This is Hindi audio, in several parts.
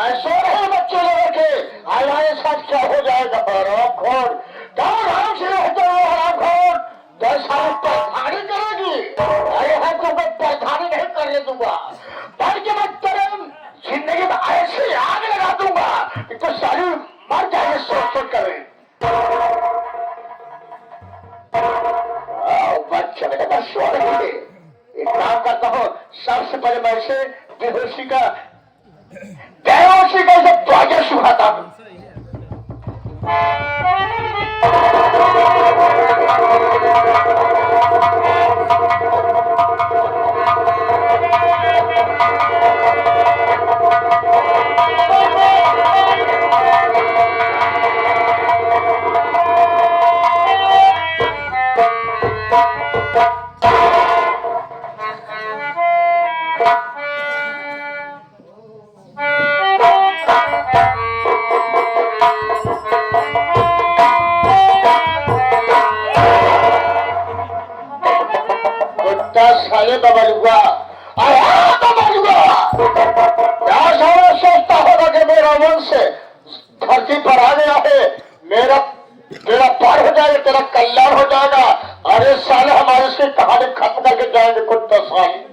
मैं सो रहे बच्चे लोगों के हमारे साथ क्या हो जाएगा। हरामखोर क्या आराम से रहते हो हरामखोर। 10 साल पैखानी करेगी। अरे हम तो मैं पैखानी नहीं करने दूंगा बल्कि मैं तेरे जिंदगी में ऐसी आग लगा दूंगा कि तो सारी मर जाए सोच सोच करे। बच्चे बेटा मैं सो रही है। एक काम करता हूँ सबसे पहले मैं इसे बेहोशी का इसे प्रोजेक्ट सुखाता हूँ। साले बबलुआ क्या सारा सोचता होगा कि मेरा वंश धरती पर आ गया है। मेरा तेरा पार हो जाएगा तेरा कल्याण हो जाएगा। अरे साले हमारे इसकी कहानी खत्म करके जाएंगे कुत्ता साले।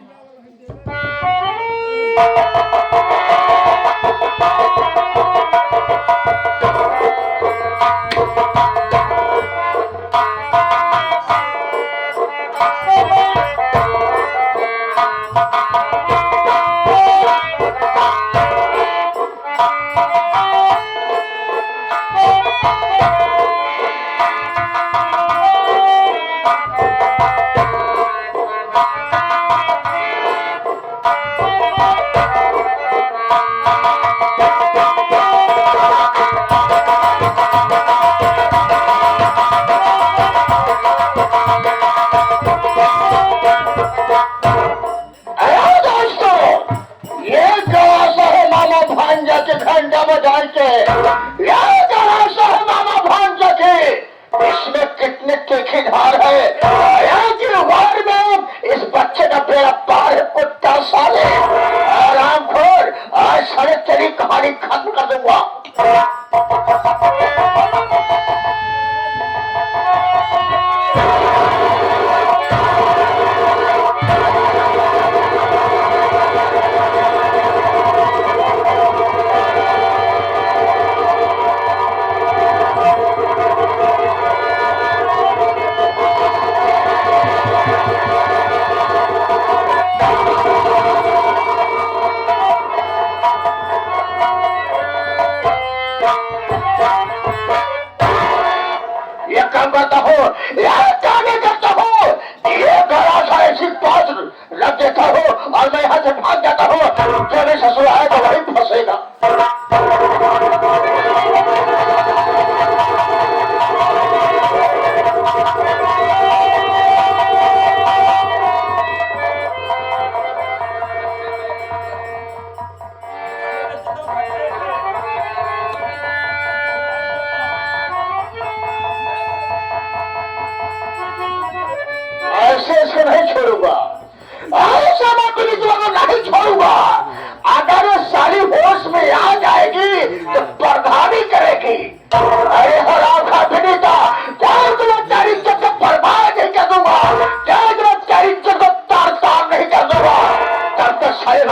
घंटा बजा के मामा भांजा के इसमें कितने तीखी धार है। वार में इस बच्चे का बेड़ा पार है कुत्ता साले। आरामखोर आज सारे तेरी कहानी खत्म कर दूंगा। करता हूँ करता हूँ ये गला ऐसी पास रख देता हूँ और मैं यहाँ से भाग जाता हूँ। जो मेरे ससुर आएगा वही फंसेगा। इसको नहीं छोड़ूंगा। ऐसा मैं पुलिस वालों नहीं छोड़ूंगा। अगर सारी होश में आ जाएगी तो प्रधानी करेगी। अरे हराम खा फिनीता क्या तुम्हें तेरी इज्जत को बर्बाद नहीं कर दूंगा। क्या तुम्हें तेरी इज्जत को तार तार नहीं कर दूंगा। तब तक सारे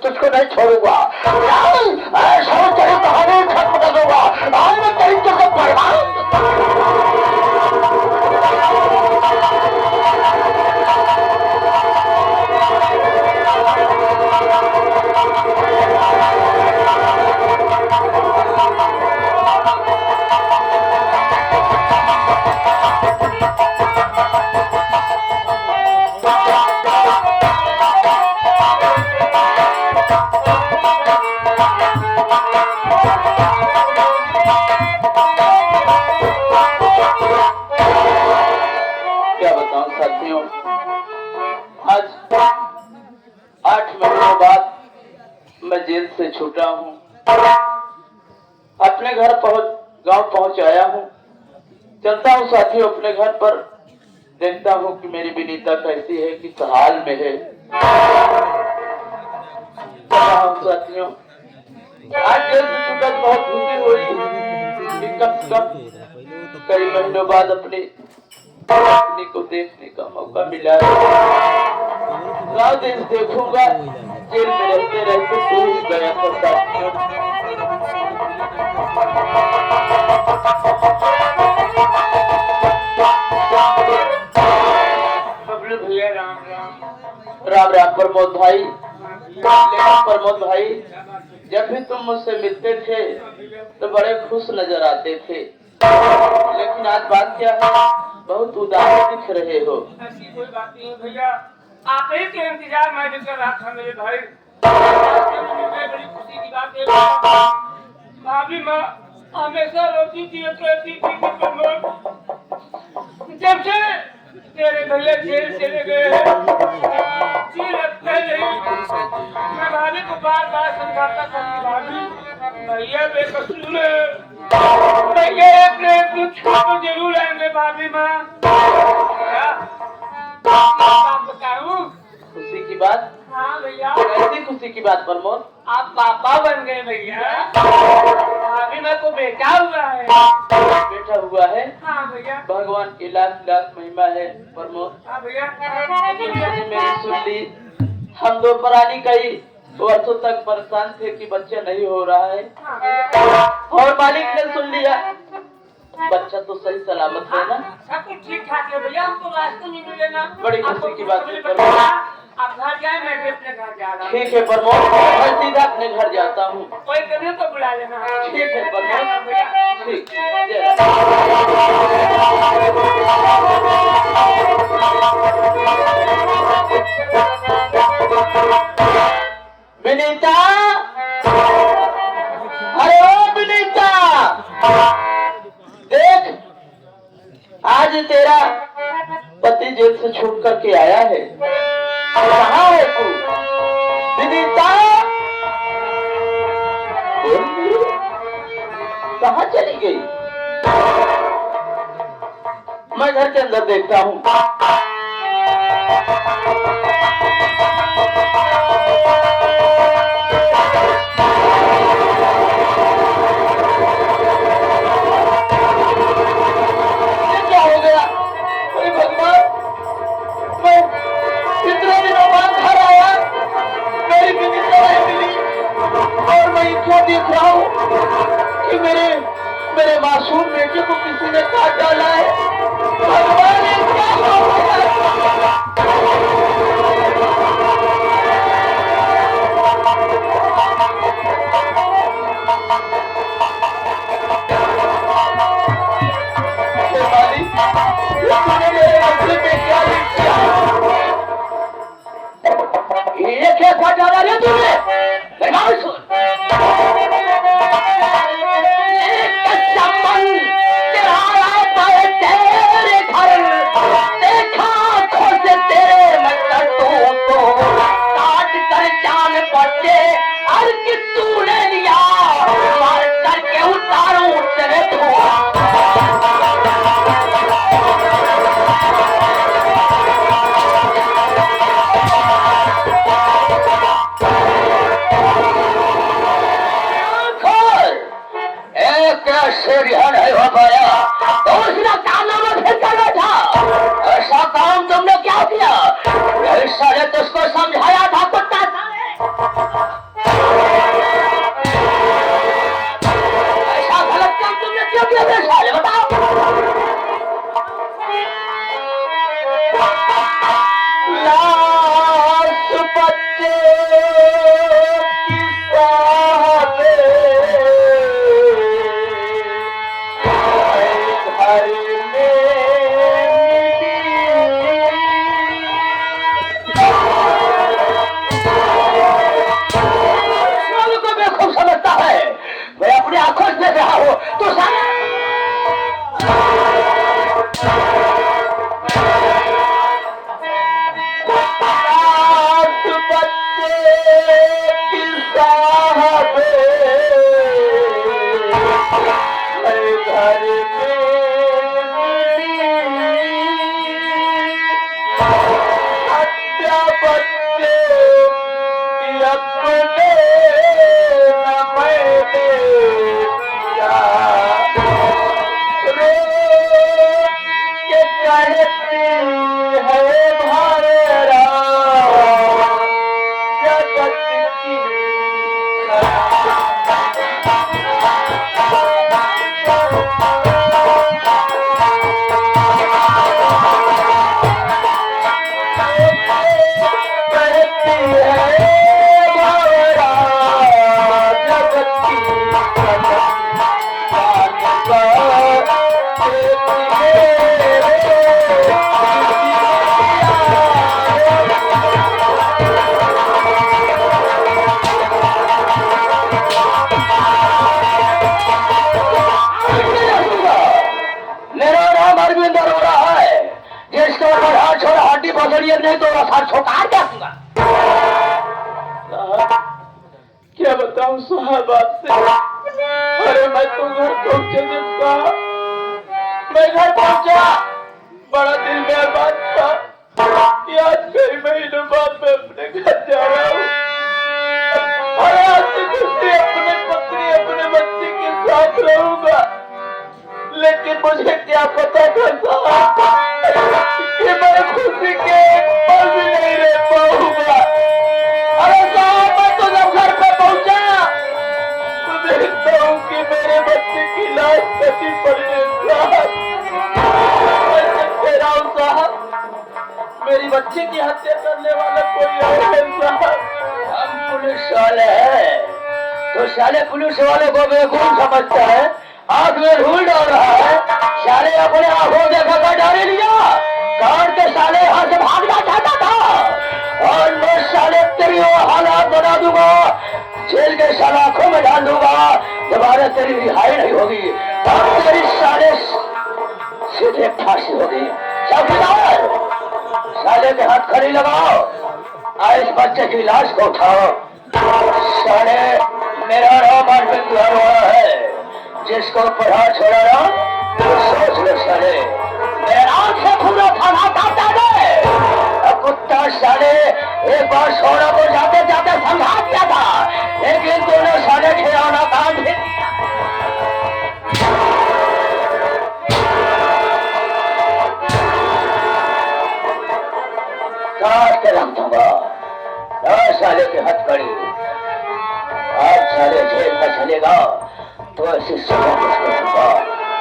तुझको नहीं छोड़ूंगा। ऐसा तेरी कहानी खत्म कर दूंगा। आज मैं तेरी इज्जत को बर्बाद साथियों। आज 8 महीनों बाद मैं जेल से छूटा हूँ। अपने घर गांव पहुंच आया हूँ। चलता हूँ साथियों अपने घर पर, देखता हूँ कि मेरी विनीता कैसी है, किस हाल में है। साथियों आज जेल से छूटा तो बहुत खुशी हुई कि कम से कम कई महीनों बाद अपनी पत्नी को देखने का मौका मिला। गाँव देश देखूंगा, जेल में रहते रहते दूर ही गया करता। भैया राम राम। राम राम प्रमोद भाई। लेकिन प्रमोद भाई, जब भी तुम मुझसे मिलते थे तो बड़े खुश नजर आते थे, लेकिन आज बात क्या है, बहुत उदास दिख रहे हो। ऐसी कोई बात नहीं है भैया, आप ही के इंतजार मैं भी कर रहा था मेरे भाई। बड़ी खुशी की बात है, भाभी माँ हमेशा रोती थी कहती थी जब से तेरे भैया जेल चले गए जी लगता नहीं। मैं भाभी को बार बार समझाता था भाभी भैया बेकसूर है, भैया एक छूट जरूर आएंगे भाभी माँ। बात बताऊं खुशी की बात? हाँ भैया। कैसी खुशी की बात प्रमोद? आप पापा बन गए भैया, भाभी माँ को बेटा हुआ है। बेटा हुआ है? हाँ भैया। भगवान की लाख लाख महिमा है प्रमोद। हाँ भैया। मेरी सुन ली, हम दो प्राणी कई वर्षों तक परेशान थे कि बच्चा नहीं हो रहा है। हाँ और मालिक ने सुन लिया, बच्चा तो सही सलामत है ना? सब कुछ ठीक ठाक है भैया, हमको रास्ते नहीं मिले ना। बड़ी खुशी की बात है। आप घर जाए, मैं भी अपने घर जा रहा हूँ। ठीक है प्रमोद, मैं सीधा अपने घर जाता हूँ। कोई करे तो बुला लेना। ठीक है प्रमोद भैया। ठीक। विनीता, अरे ओ विनीता, देख आज तेरा पति जेल से छूट करके आया है। कहाँ है तू विनीता? कहाँ चली गई? मैं घर के अंदर देखता हूँ। देख रहा हूँ कि मेरे मासूम बेटे को किसी ने काट डाला है। भगवान ये क्या हो गया? तूने मेरे बच्चे पे क्या किया? ये क्या काट डाला रे तूने? सुन, नहीं हो पाया तो उसने कारनामा फिर करना था। ऐसा काम तुमने क्या किया? साले तो उसको समझाया था कुत्ता साले। ऐसा गलत काम तुमने क्यों किया मेरे साले, बताओ? लाश बच्चे अपने न मैं बताऊं साहब आपसे? अरे मैं तो घर पहुंचे जब साहब, मैं घर पहुंचा, बड़ा दिल में बात था कि आज कई महीनों बाद मैं अपने घर जा रहा हूँ। अरे आज से खुशी अपने पत्नी अपने बच्चे के साथ रहूंगा, लेकिन मुझे क्या पता था साहब कि मैं खुशी के एक पल भी नहीं रह पाऊंगा। अरे साहब मैं तो जब घर पे पहुंचा तो देखता हूँ कि मेरे बच्चे की लाश कटी पड़ी है साहब। मैं कह रहा हूँ साहब, मेरी बच्ची की हत्या करने वाला कोई और है साहब। हम पुलिस वाले हैं तो साले पुलिस वाले को बेवकूफ समझता है, आंख में धूल डाल रहा है। साले अपने आंखों देखा कर डाले लिया, कार के साले यहाँ से भागना चाहता था और मैं साले तेरी वो हालात बना दूंगा, जेल के सलाखों में डाल दूंगा, दोबारा तेरी रिहाई नहीं होगी और तेरी साले सीधे फांसी होगी। चौकीदार साले के हाथ खड़ी लगाओ, इस बच्चे की लाश को उठाओ। साले मेरा नाम अरविंद हुआ है, जिसको पढ़ा छोड़ा ना तो सोच लो साले, मेरे नाम से पूरा थाना काटा दे। अब कुत्ता साले एक बार सोना को जाते जाते समझा दिया था, लेकिन दोनों साले खिलौना काट भी दिया। काट के रख दूंगा, 10 साले के हथकड़ी। आज साले जेल में चलेगा तो ऐसी सजा मुझको दूंगा,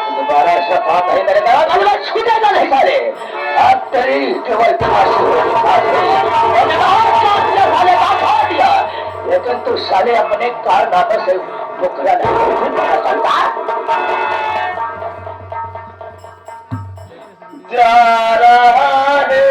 दोबारा ऐसा काम नहीं करेगा, अगला छूटेगा नहीं साले। अब तेरी केवल फांसी होगी, फांसी साले का खा दिया, लेकिन तू साले अपने कारनामे से मुकरा नहीं सकता। जा रहा है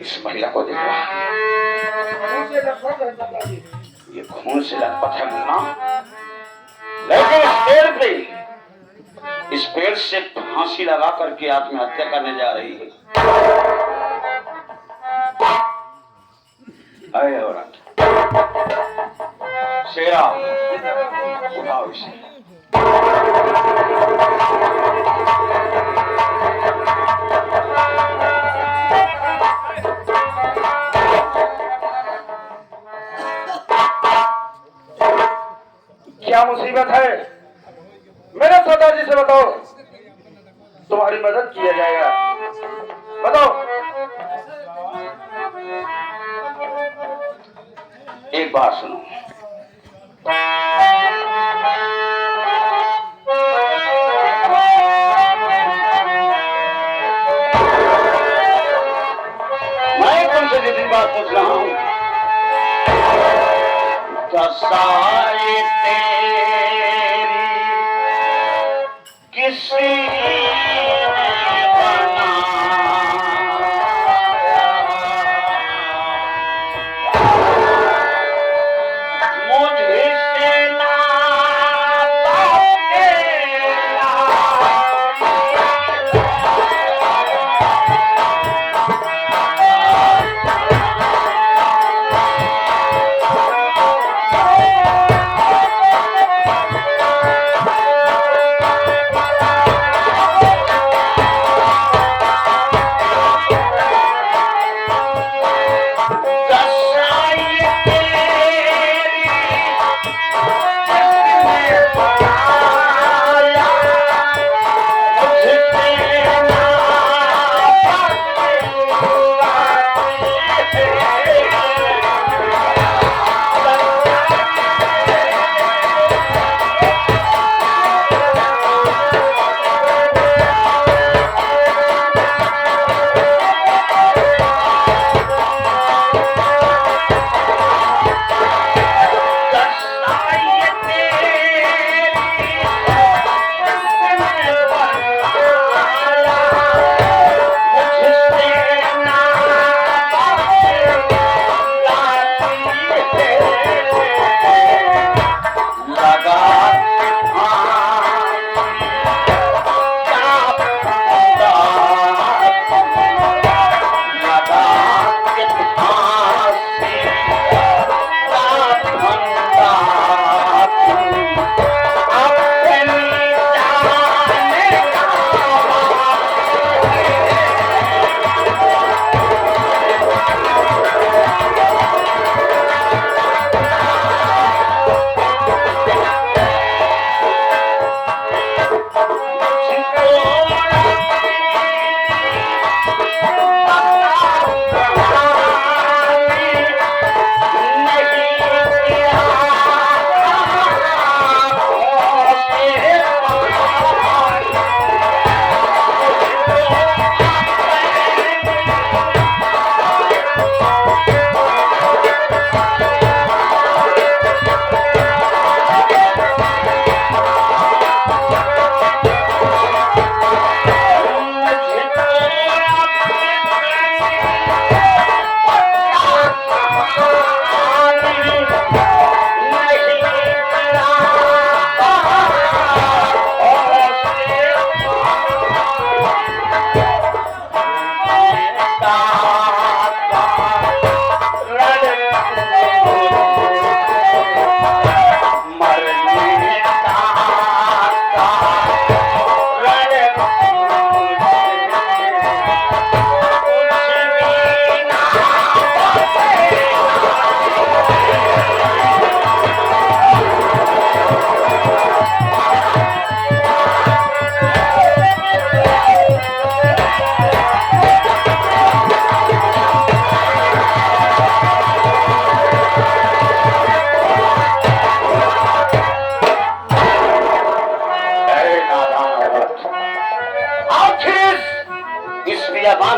इस महिला को देखो, ये खून से लथपथ है मुन्ना, लेकिन इस पेड़ से फांसी लगा करके आत्महत्या करने जा रही है। अरे औरत शेरा, उठाओ इसे। क्या मुसीबत है? मेरे सरदार जी से बताओ, तुम्हारी मदद किया जाएगा। बताओ। एक बात सुनो, रसाई तेरी किसी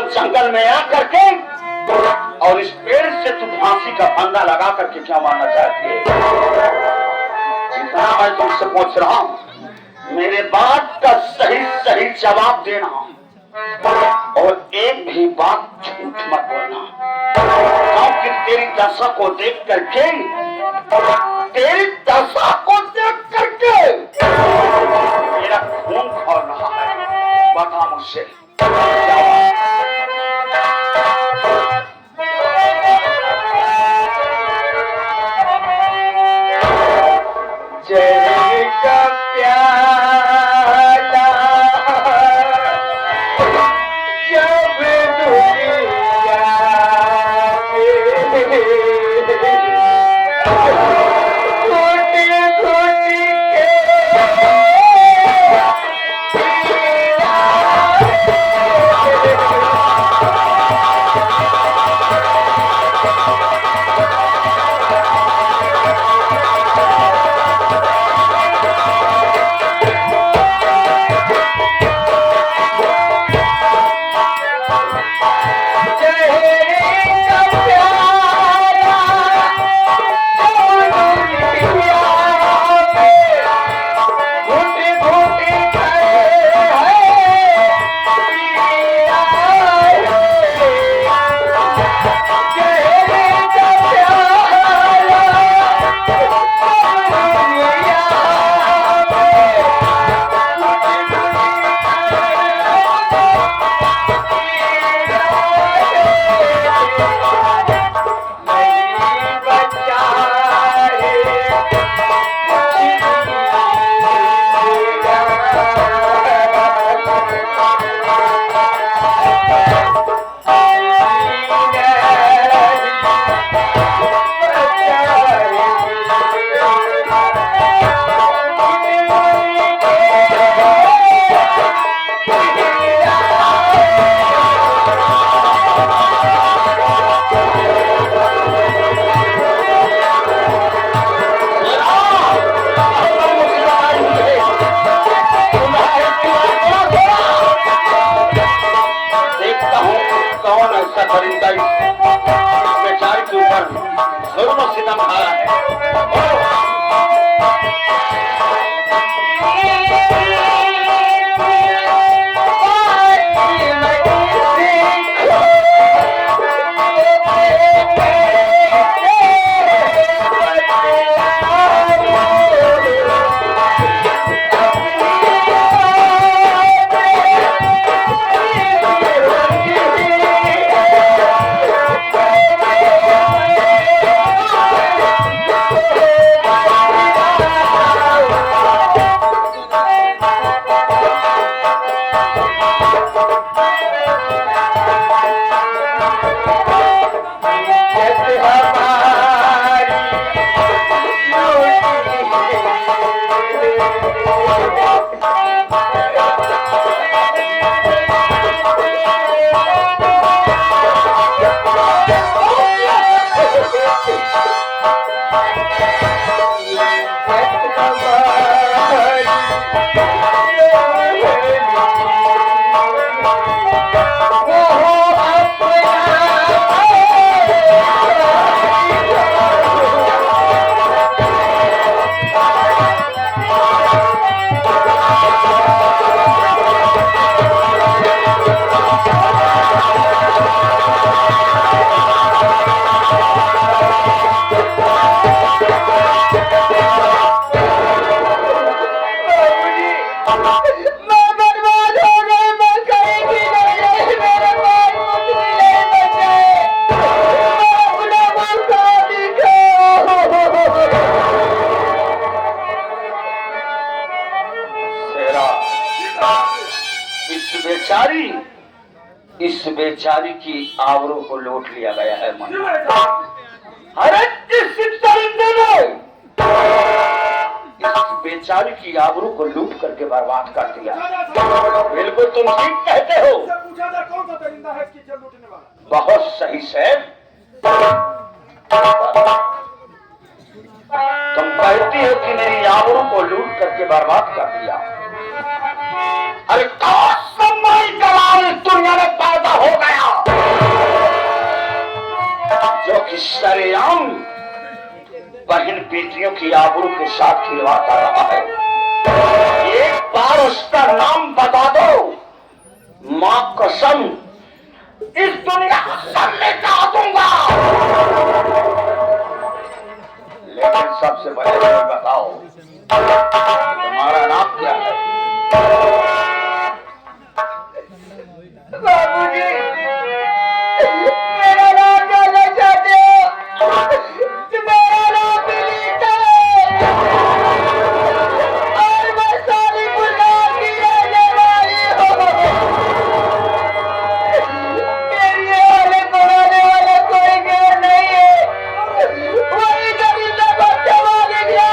जंगल में आकर के और इस पेड़ से तू फांसी का फंदा लगा करके क्या मानना चाहती है? जितना मैं तुमसे पूछ रहा हूं मेरे बात का सही सही जवाब देना और एक भी बात झूठ मत बोलना, क्योंकि तेरी दशा को देख करके मेरा खून खौल रहा है। बता मुझसे सितम हारा है। इस बेचारी की आवरों को लूट लिया गया है मन। अरे इस दरिंदे ने इस बेचारी की आबरू को लूट करके बर्बाद कर दिया। बिल्कुल तुम ठीक कहते हो। बहुत सही से तुम कहती हो कि मेरी आबरू को लूट करके बर्बाद कर दिया। अरे कौन सम्मान कमाल दुनिया में पैदा हो गया जो कि सरेआम बहन बेटियों की आबरू के साथ खिलवाड़ कर रहा है। एक बार उसका नाम बता दो, मां कसम इस दुनिया को सब मिटा दूंगा। लेकिन सबसे पहले बताओ तुम्हारा नाम क्या है? बाबूजी, मेरा नाम जानना चाहते हो? मेरा नाम दिलीप है और मैं सारी गुलाम की रहने वाली हूँ। मेरी हालत बनाने वाला कोई गैर नहीं है। वही गरीब का बच्चा मार गया।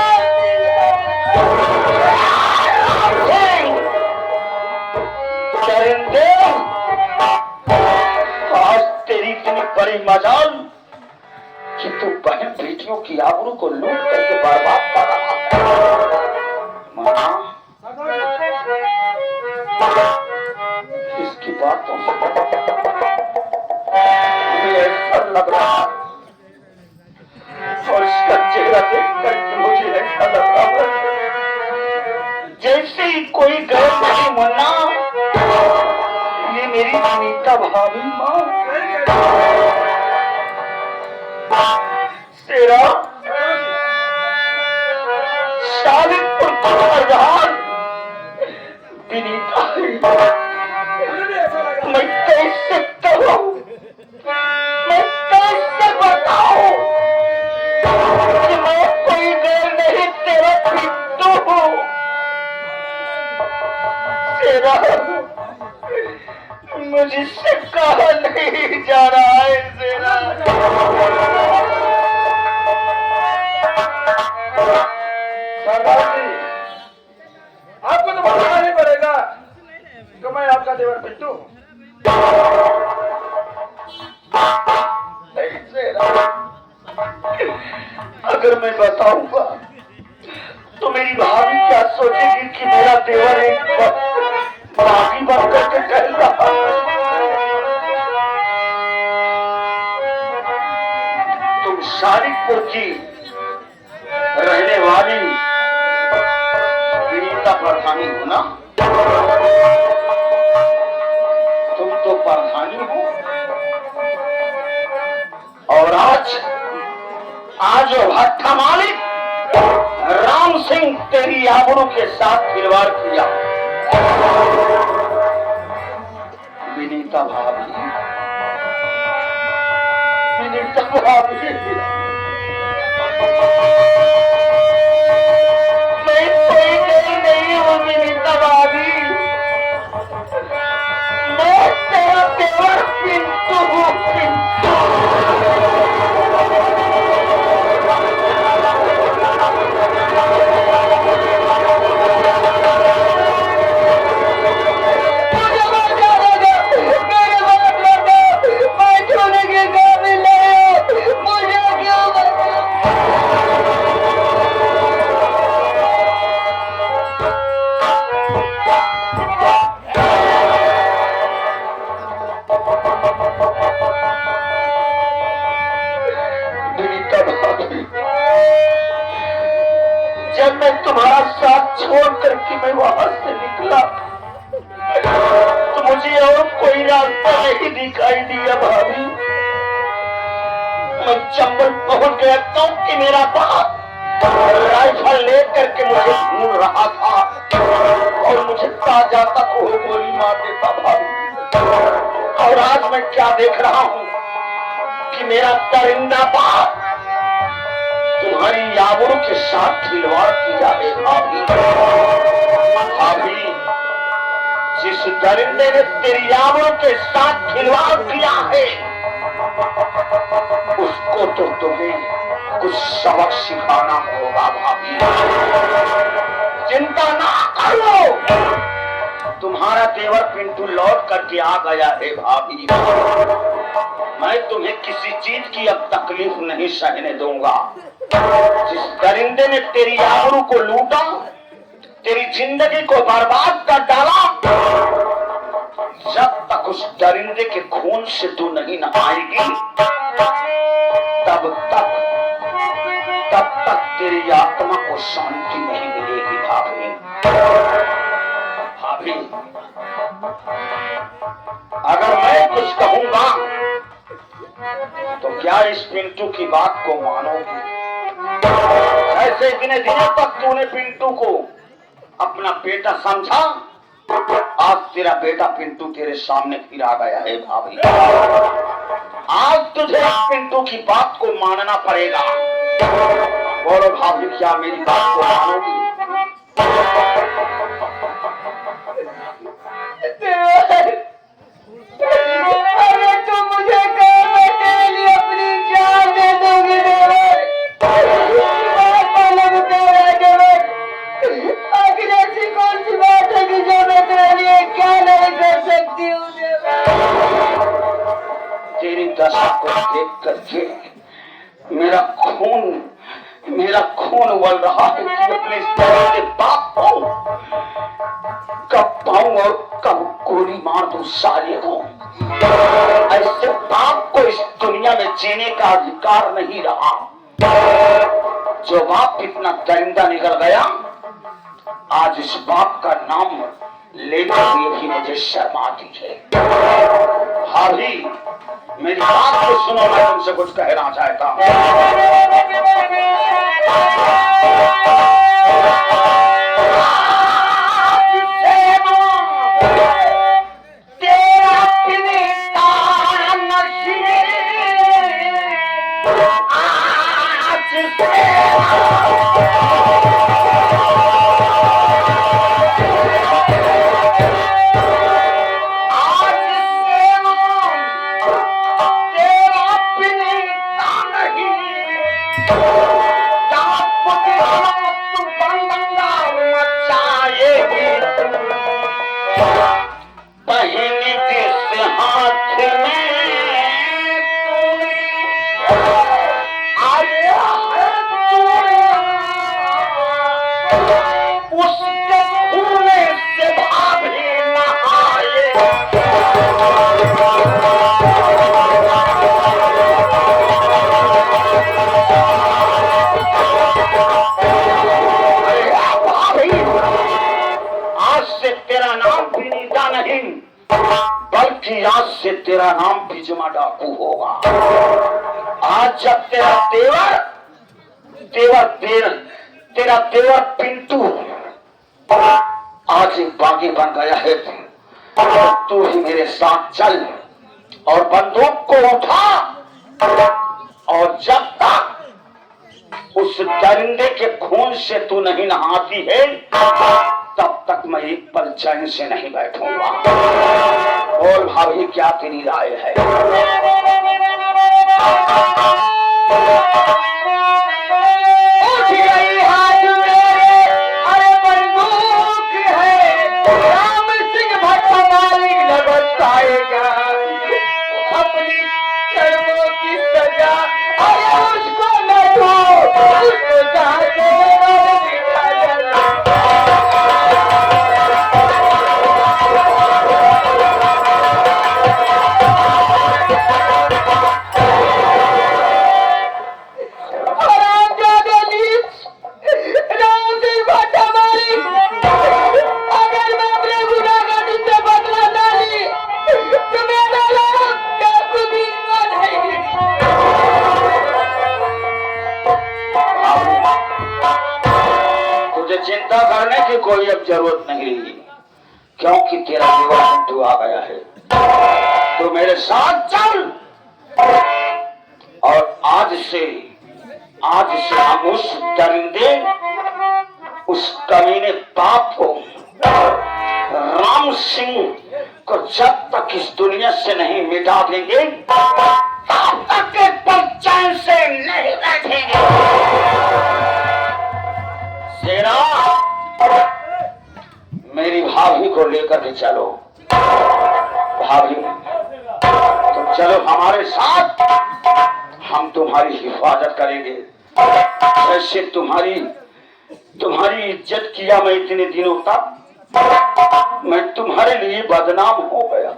आज तेरी इतनी बड़ी मजाल कि तू बहन बेटियों की आबरू को लूट करके बर्बाद कर रहा है। मां, इसकी बातों से मुझे ऐसा लग रहा और इसका चेहरा देख करके मुझे ऐसा लग रहा जैसे ही कोई गैर नहीं मुन्ना, ये मेरी सुनीता भाभी मां तेरा शालिकपुर जहान विनीता मैं कैसे कहूं, मैं कैसे बताऊं कि मैं कोई गैर नहीं तेरा पिंटू हूं। तेरा मुझसे कहा नहीं जा रहा है तेरा। सरदार जी, आपको तो बताना ही पड़ेगा कि मैं आपका देवर पिंटू हूँ। अगर मैं बताऊंगा तो मेरी भाभी क्या सोचेगी कि मेरा देवर एक बाकी बन करके कह रहा। तुम सारी नागपुर की रहने वाली विनीता प्रधानी हो ना? तुम तो प्रधानी हो और आज भट्टा मालिक राम सिंह तेरी आबरू के साथ खिलवाड़ किया। विनीता भाभी, विनीता भाभी, मैं कोई नहीं हूँ विनीता भाभी, मैं तेरा देवर पिंटू हूँ। पिंटू जब मैं तुम्हारा साथ छोड़ करके मैं वहां से निकला तो मुझे और कोई रास्ता नहीं दिखाई दिया भाभी। मैं चंबल पहुंच गया क्योंकि मेरा बाप राइफल लेकर के मुझे ढूंढ रहा था और मुझे कहा जाता तो वो गोली मार देता भाभी। और आज मैं क्या देख रहा हूँ कि मेरा दरिंदा बाप तुम्हारी आबरू के साथ खिलवाड़ किया है भाभी। भाभी, जिस दरिंदे ने तेरी आबरू के साथ खिलवाड़ किया है उसको तो तुम्हें कुछ सबक सिखाना होगा भाभी। चिंता ना करो, तुम्हारा देवर पिंटू लौट करके आ गया है भाभी। मैं तुम्हें किसी चीज की अब तकलीफ नहीं सहने दूंगा। जिस दरिंदे ने तेरी आबरू को लूटा, तेरी जिंदगी को बर्बाद कर डाला, जब तक उस दरिंदे के खून से तू नहीं नहाएगी तब तक तेरी आत्मा को शांति नहीं मिलेगी भाभी। भाभी, अगर मैं कुछ कहूंगा तो क्या इस पिंटू की बात को मानोगी? ऐसे दिने दिनों तक तूने पिंटू को अपना बेटा समझा, आज तेरा बेटा पिंटू तेरे सामने फिर आ गया है भाभी। आज तुझे पिंटू की बात को मानना पड़ेगा। बोलो भाभी, क्या मेरी बात को मानोगी? अरे तुम मुझे तेरे लिए अपनी जान दे दोगे आखिर ऐसी कौन सी बात है कि जो मैं तेरे लिए क्या नहीं कर सकती हूँ? तेरी दशा को देख करके मेरा खून उबल रहा है कि अपने के बाप को कब पाऊं और कब गोली मार दूं साले को। ऐसे बाप को इस दुनिया में जीने का अधिकार नहीं रहा। जो बाप इतना दरिंदा निकल गया, आज इस बाप का नाम लेते हुए भी मुझे शर्म आती है। भाभी, मेरी बात को सुनो, मैं तुमसे कुछ कहना चाहता हूँ। Oh कि आज से तेरा नाम बिजमा डाकू होगा। आज जब तेरा तेवर पिंटू आज एक बागी बन गया है, तू ही मेरे साथ चल और बंदूक को उठा, और जब तक उस दरिंदे के खून से तू नहीं नहाती है तब तक मैं एक पल चैन से नहीं बैठूंगा। बोल भाभी, क्या तेरी राय है? चिंता करने की कोई अब जरूरत नहीं रही, क्योंकि तेरा विवाह पिंटू आ गया है। तो मेरे साथ चल, और आज से हम उस दरिंदे, उस कमीने पाप को, राम सिंह को जब तक इस दुनिया से नहीं मिटा देंगे तब तक एक पल चैन से नहीं बैठेंगे। सेना, मेरी भाभी को लेकर के चलो। भाभी, तुम चलो हमारे साथ, हम तुम्हारी हिफाजत करेंगे। जैसे तुम्हारी इज्जत किया मैं इतने दिनों तक, मैं तुम्हारे लिए बदनाम हो गया।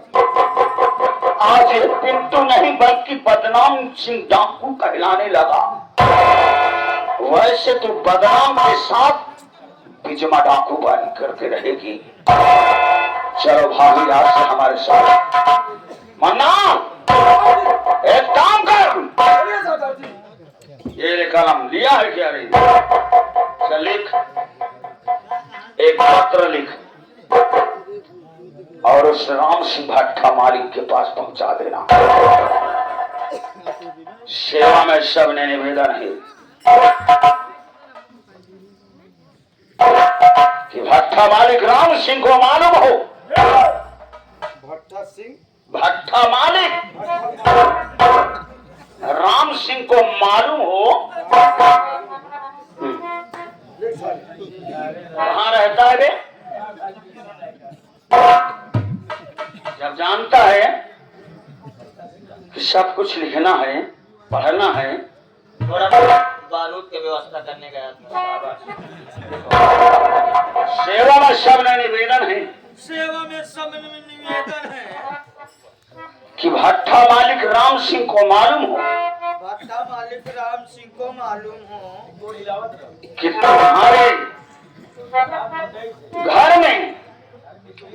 आज ये पिंटू नहीं बल्कि बदनाम सिंह डाकू कहलाने लगा। वैसे तू बदनाम के साथ बिजमा डाकू बन करके रहेगी। चलो भाभी, आज से हमारे साथ। मन्ना, एक काम कर, ये कलम लिया है क्या रे? चल लिख, एक पत्र लिख और उस राम सिंह भट्टा मालिक के पास पहुंचा देना। सेवा में सबने निवेदन है कि भट्टा मालिक राम सिंह को मालूम हो। भट्टा मालिक राम सिंह को मालूम हो कहाँ रहता है बे? जब जानता है कि सब कुछ लिखना है, पढ़ना है, थोड़ा बारूद की व्यवस्था करने गया था। सेवा में सब निवेदन है, सेवा में सब निवेदन है कि भट्टा मालिक राम सिंह को मालूम हो, भट्टा मालिक राम सिंह को मालूम हो कि तुम्हारे घर में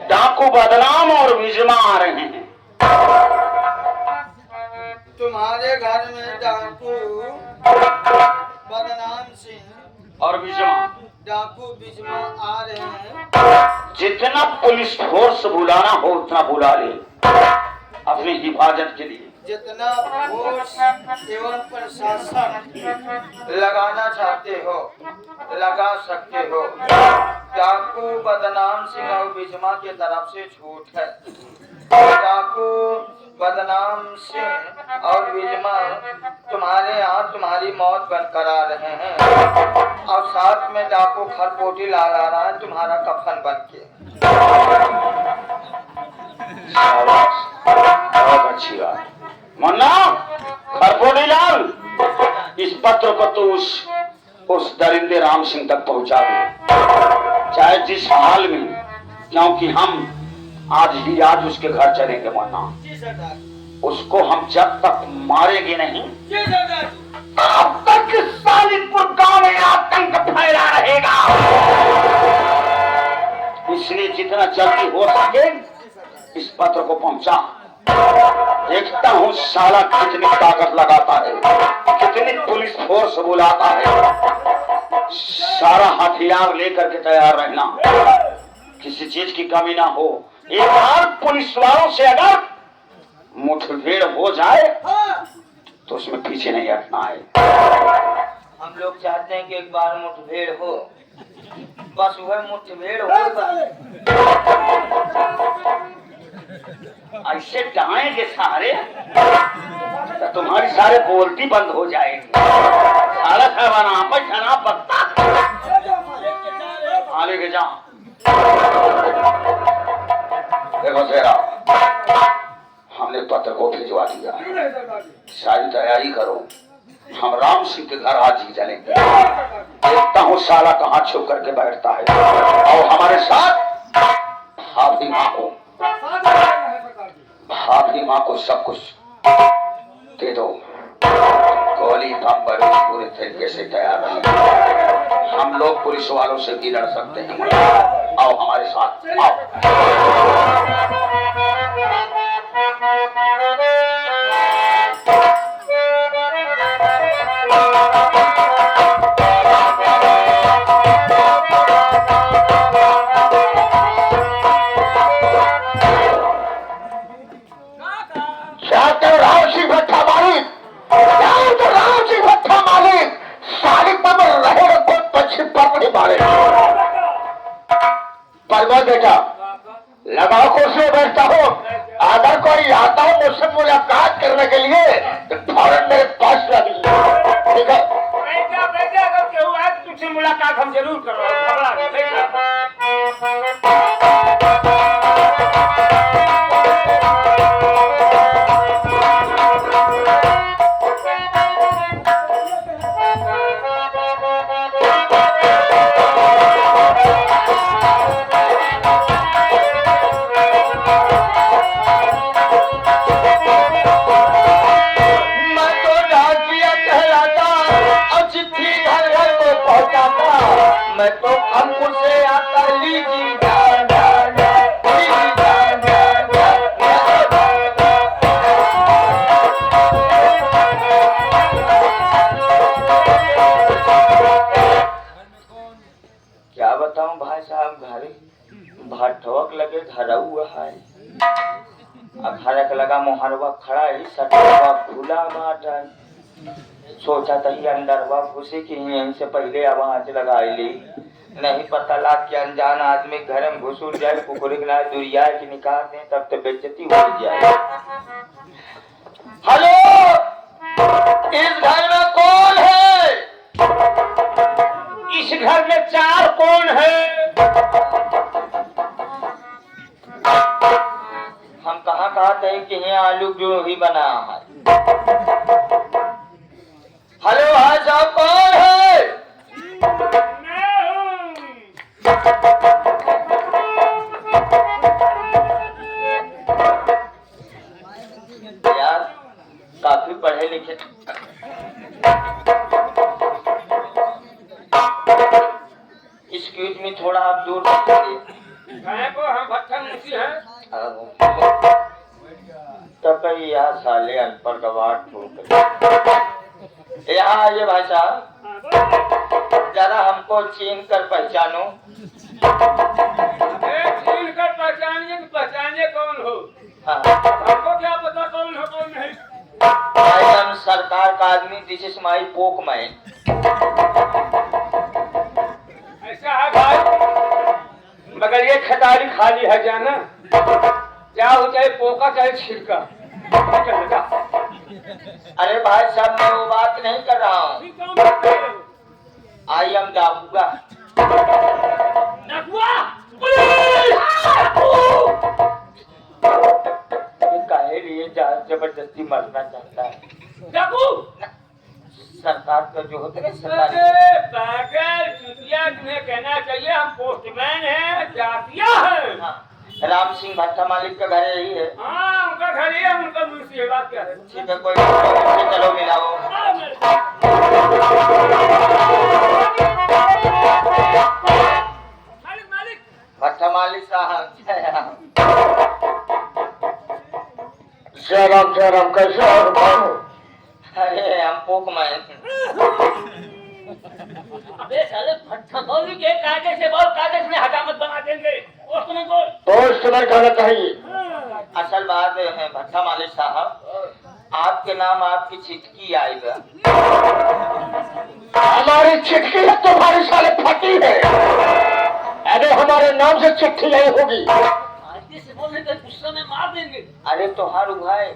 डाकू बदनाम और विजमा आ रहे हैं। तुम्हारे घर में डाकू बदनाम सिंह और विजमा, डाकू बिजमा आ रहे हैं। जितना पुलिस फोर्स बुलाना हो उतना बुला ले अपनी हिफाजत के लिए। जितना फोर्स एवं प्रशासन लगाना चाहते हो लगा सकते हो। डाकू बदनाम सिंह और बिजमा की तरफ से छूट है। डाकू बदनाम सिंह और बिजमा तुम्हारे यहाँ तुम्हारी मौत बंद करा रहे हैं, और साथ में डाकू खरपोटी ला रहा है तुम्हारा कफन बन के। बहुत अच्छी बात। मन्ना, खरपोटी लाल, इस पत्र को तो उस दरिंदे राम सिंह तक पहुंचा दे, चाहे जिस हाल में, क्योंकि हम आज उसके घर चलेंगे। मन्ना, उसको हम जब तक मारेंगे नहीं तब तक सालिदपुर गांव में आतंक फैला रहेगा। इसलिए जितना जल्दी हो सके इस पत्र को पहुंचा। देखता हूँ साला कितनी ताकत लगाता है, कितनी पुलिस फोर्स बुलाता है। सारा हथियार लेकर के तैयार रहना, किसी चीज की कमी ना हो। एक बार पुलिस वालों से अगर मुठभेड़ हो जाए तो उसमें पीछे नहीं हटना है। हम लोग चाहते हैं कि एक बार मुठभेड़ हो, बस वह मुठभेड़ होगा। ऐसे डाएंगे सारे तो तुम्हारी सारे बोलती बंद हो जाएगी। सारा खरवाना पर छना पत्ता आगे के जा। देखो सेरा, हमने पत्र को भिजवा दिया, सारी तैयारी करो, हम राम सिंह के घर आज ही चलेंगे। देखता हूँ साला कहाँ छुप करके बैठता है। और हमारे साथ भाभी माँ को, भाभी माँ को सब कुछ दे दो। गोली बम बारूद पूरे तरीके से तैयार रहेंगे। हम लोग पुलिस वालों से भी लड़ सकते हैं। आओ हमारे साथ, आओ। बेटा लगाओ कुर्सी बैठता हूँ। अगर कोई आता हूँ मुझसे मुलाकात करने के लिए तो फौरन मेरे पास लगी। ठीक है बेटा अगर केहू आए तो तुझसे मुलाकात हम जरूर करवाएंगे। मैं तो अंकुर से आता लीजी क्या बताऊं भाई साहब, घरे भाठवक लगे धरा हुआ है। घर लगा मोहरवा खड़ा ही सटवा खुला बाटा। सोचा था ही अंदरवा घुसे कि यहीं से पहले आवाज लगाई ली। नहीं पता लाग के अनजान आदमी घर में घुस जाए, कुकुर दुरिया की निकाल दे तब तो बेइज्जती हो जाए। हेलो, इस घर में कौन है? इस घर में 4 कौन है? हम कहाँ कहते हैं कि यहाँ आलू जो ही बना है। हेलो भाई साहब, कौन है? यार काफी पढ़े लिखे। एक्सक्यूज मी, थोड़ा आप दूर को हम भट्टा मुंशी हैं। तो कहीं यार साले अनपढ़ गवार ठोक। यहाँ आइए भाई साहब, जरा हमको चीन कर पहचानो। चीन कर पहचानिए तो पहचानिए कौन हो। हाँ। हमको क्या पता कौन हो कौन नहीं। आई एम सरकार का आदमी, दिस इज माई पोक मैन। ऐसा है भाई, मगर ये खटारी खाली है जाना। चाहे चाहे पोका चाहे छिलका। अरे भाई साहब, मैं वो बात नहीं कर रहा हूँ। I am Dakua. काहे लिए जबरदस्ती मरना चाहता है? डाकू सरकार का जो होता है सरकारी। तुम्हें कहना चाहिए हम पोस्टमैन हैं, जातिया है। हाँ। राम सिंह भट्टा मालिक का घर यही है। हाँ, उनका घर ही है, उनका मुंशी है। बात क्या है? ठीक है, कोई नहीं, चलो मिलाओ। मालिक भट्टा मालिक साहब, जय राम कैसे हो बाबू? अरे हम पोक में अबे साले भट्टा मौली के कागज से बहुत कागज में हजामत बना देंगे और तुम्हें बोल पोस्ट में कहना चाहिए। असल बात है भट्टा मालिक साहब, आपके नाम आपकी चिटकी आई बा। हमारी चिट्ठी है तुम्हारी साले फटी है। अरे हमारे नाम से चिट्ठी आई होगी। आगे से बोलने का गुस्सा में मार देंगे। अरे तोहारू भाई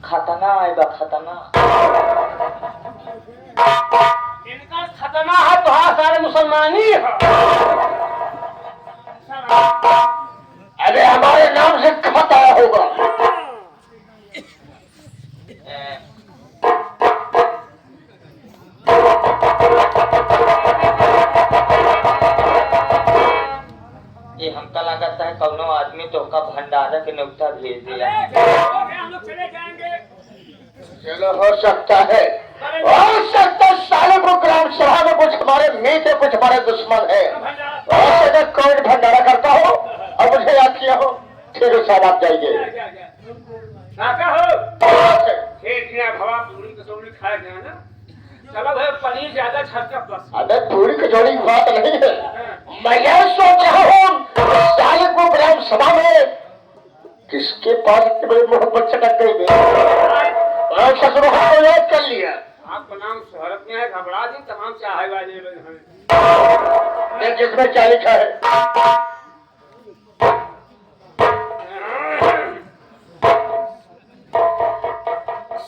खतना आई बा, खतना। इनका खतना है तो हाँ सारे मुसलमान ही है। अरे हमारे नाम से खत आया होगा। ये हमका लगता है कौनो आदमी तो का भंडारा के न्योता भेज दिया। हम लोग चले जाएंगे। चलो हो सकता है साले को ग्राम सभा में कुछ हमारे मीत है, कुछ हमारे दुश्मन है। अगर कोविड भंडारा करता हो और मुझे याद किया हो ठीक है साहब आप जाइए। काका हो ठीक है भवा पूरी कचौड़ी खाया गया ना। चलो भाई पनीर ज्यादा छक्का बस। अबे पूरी कचौड़ी की बात नहीं है, मैं यह सोच रहा हूँ साले को ग्राम सभा में किसके पास इतनी बड़ी मोहब्बत चटक गई और ससुरों को याद कर लिया। आपका नाम शहरत में है, घबरा दी तमाम चाहे वाले लोग हैं। जिसमें क्या लिखा है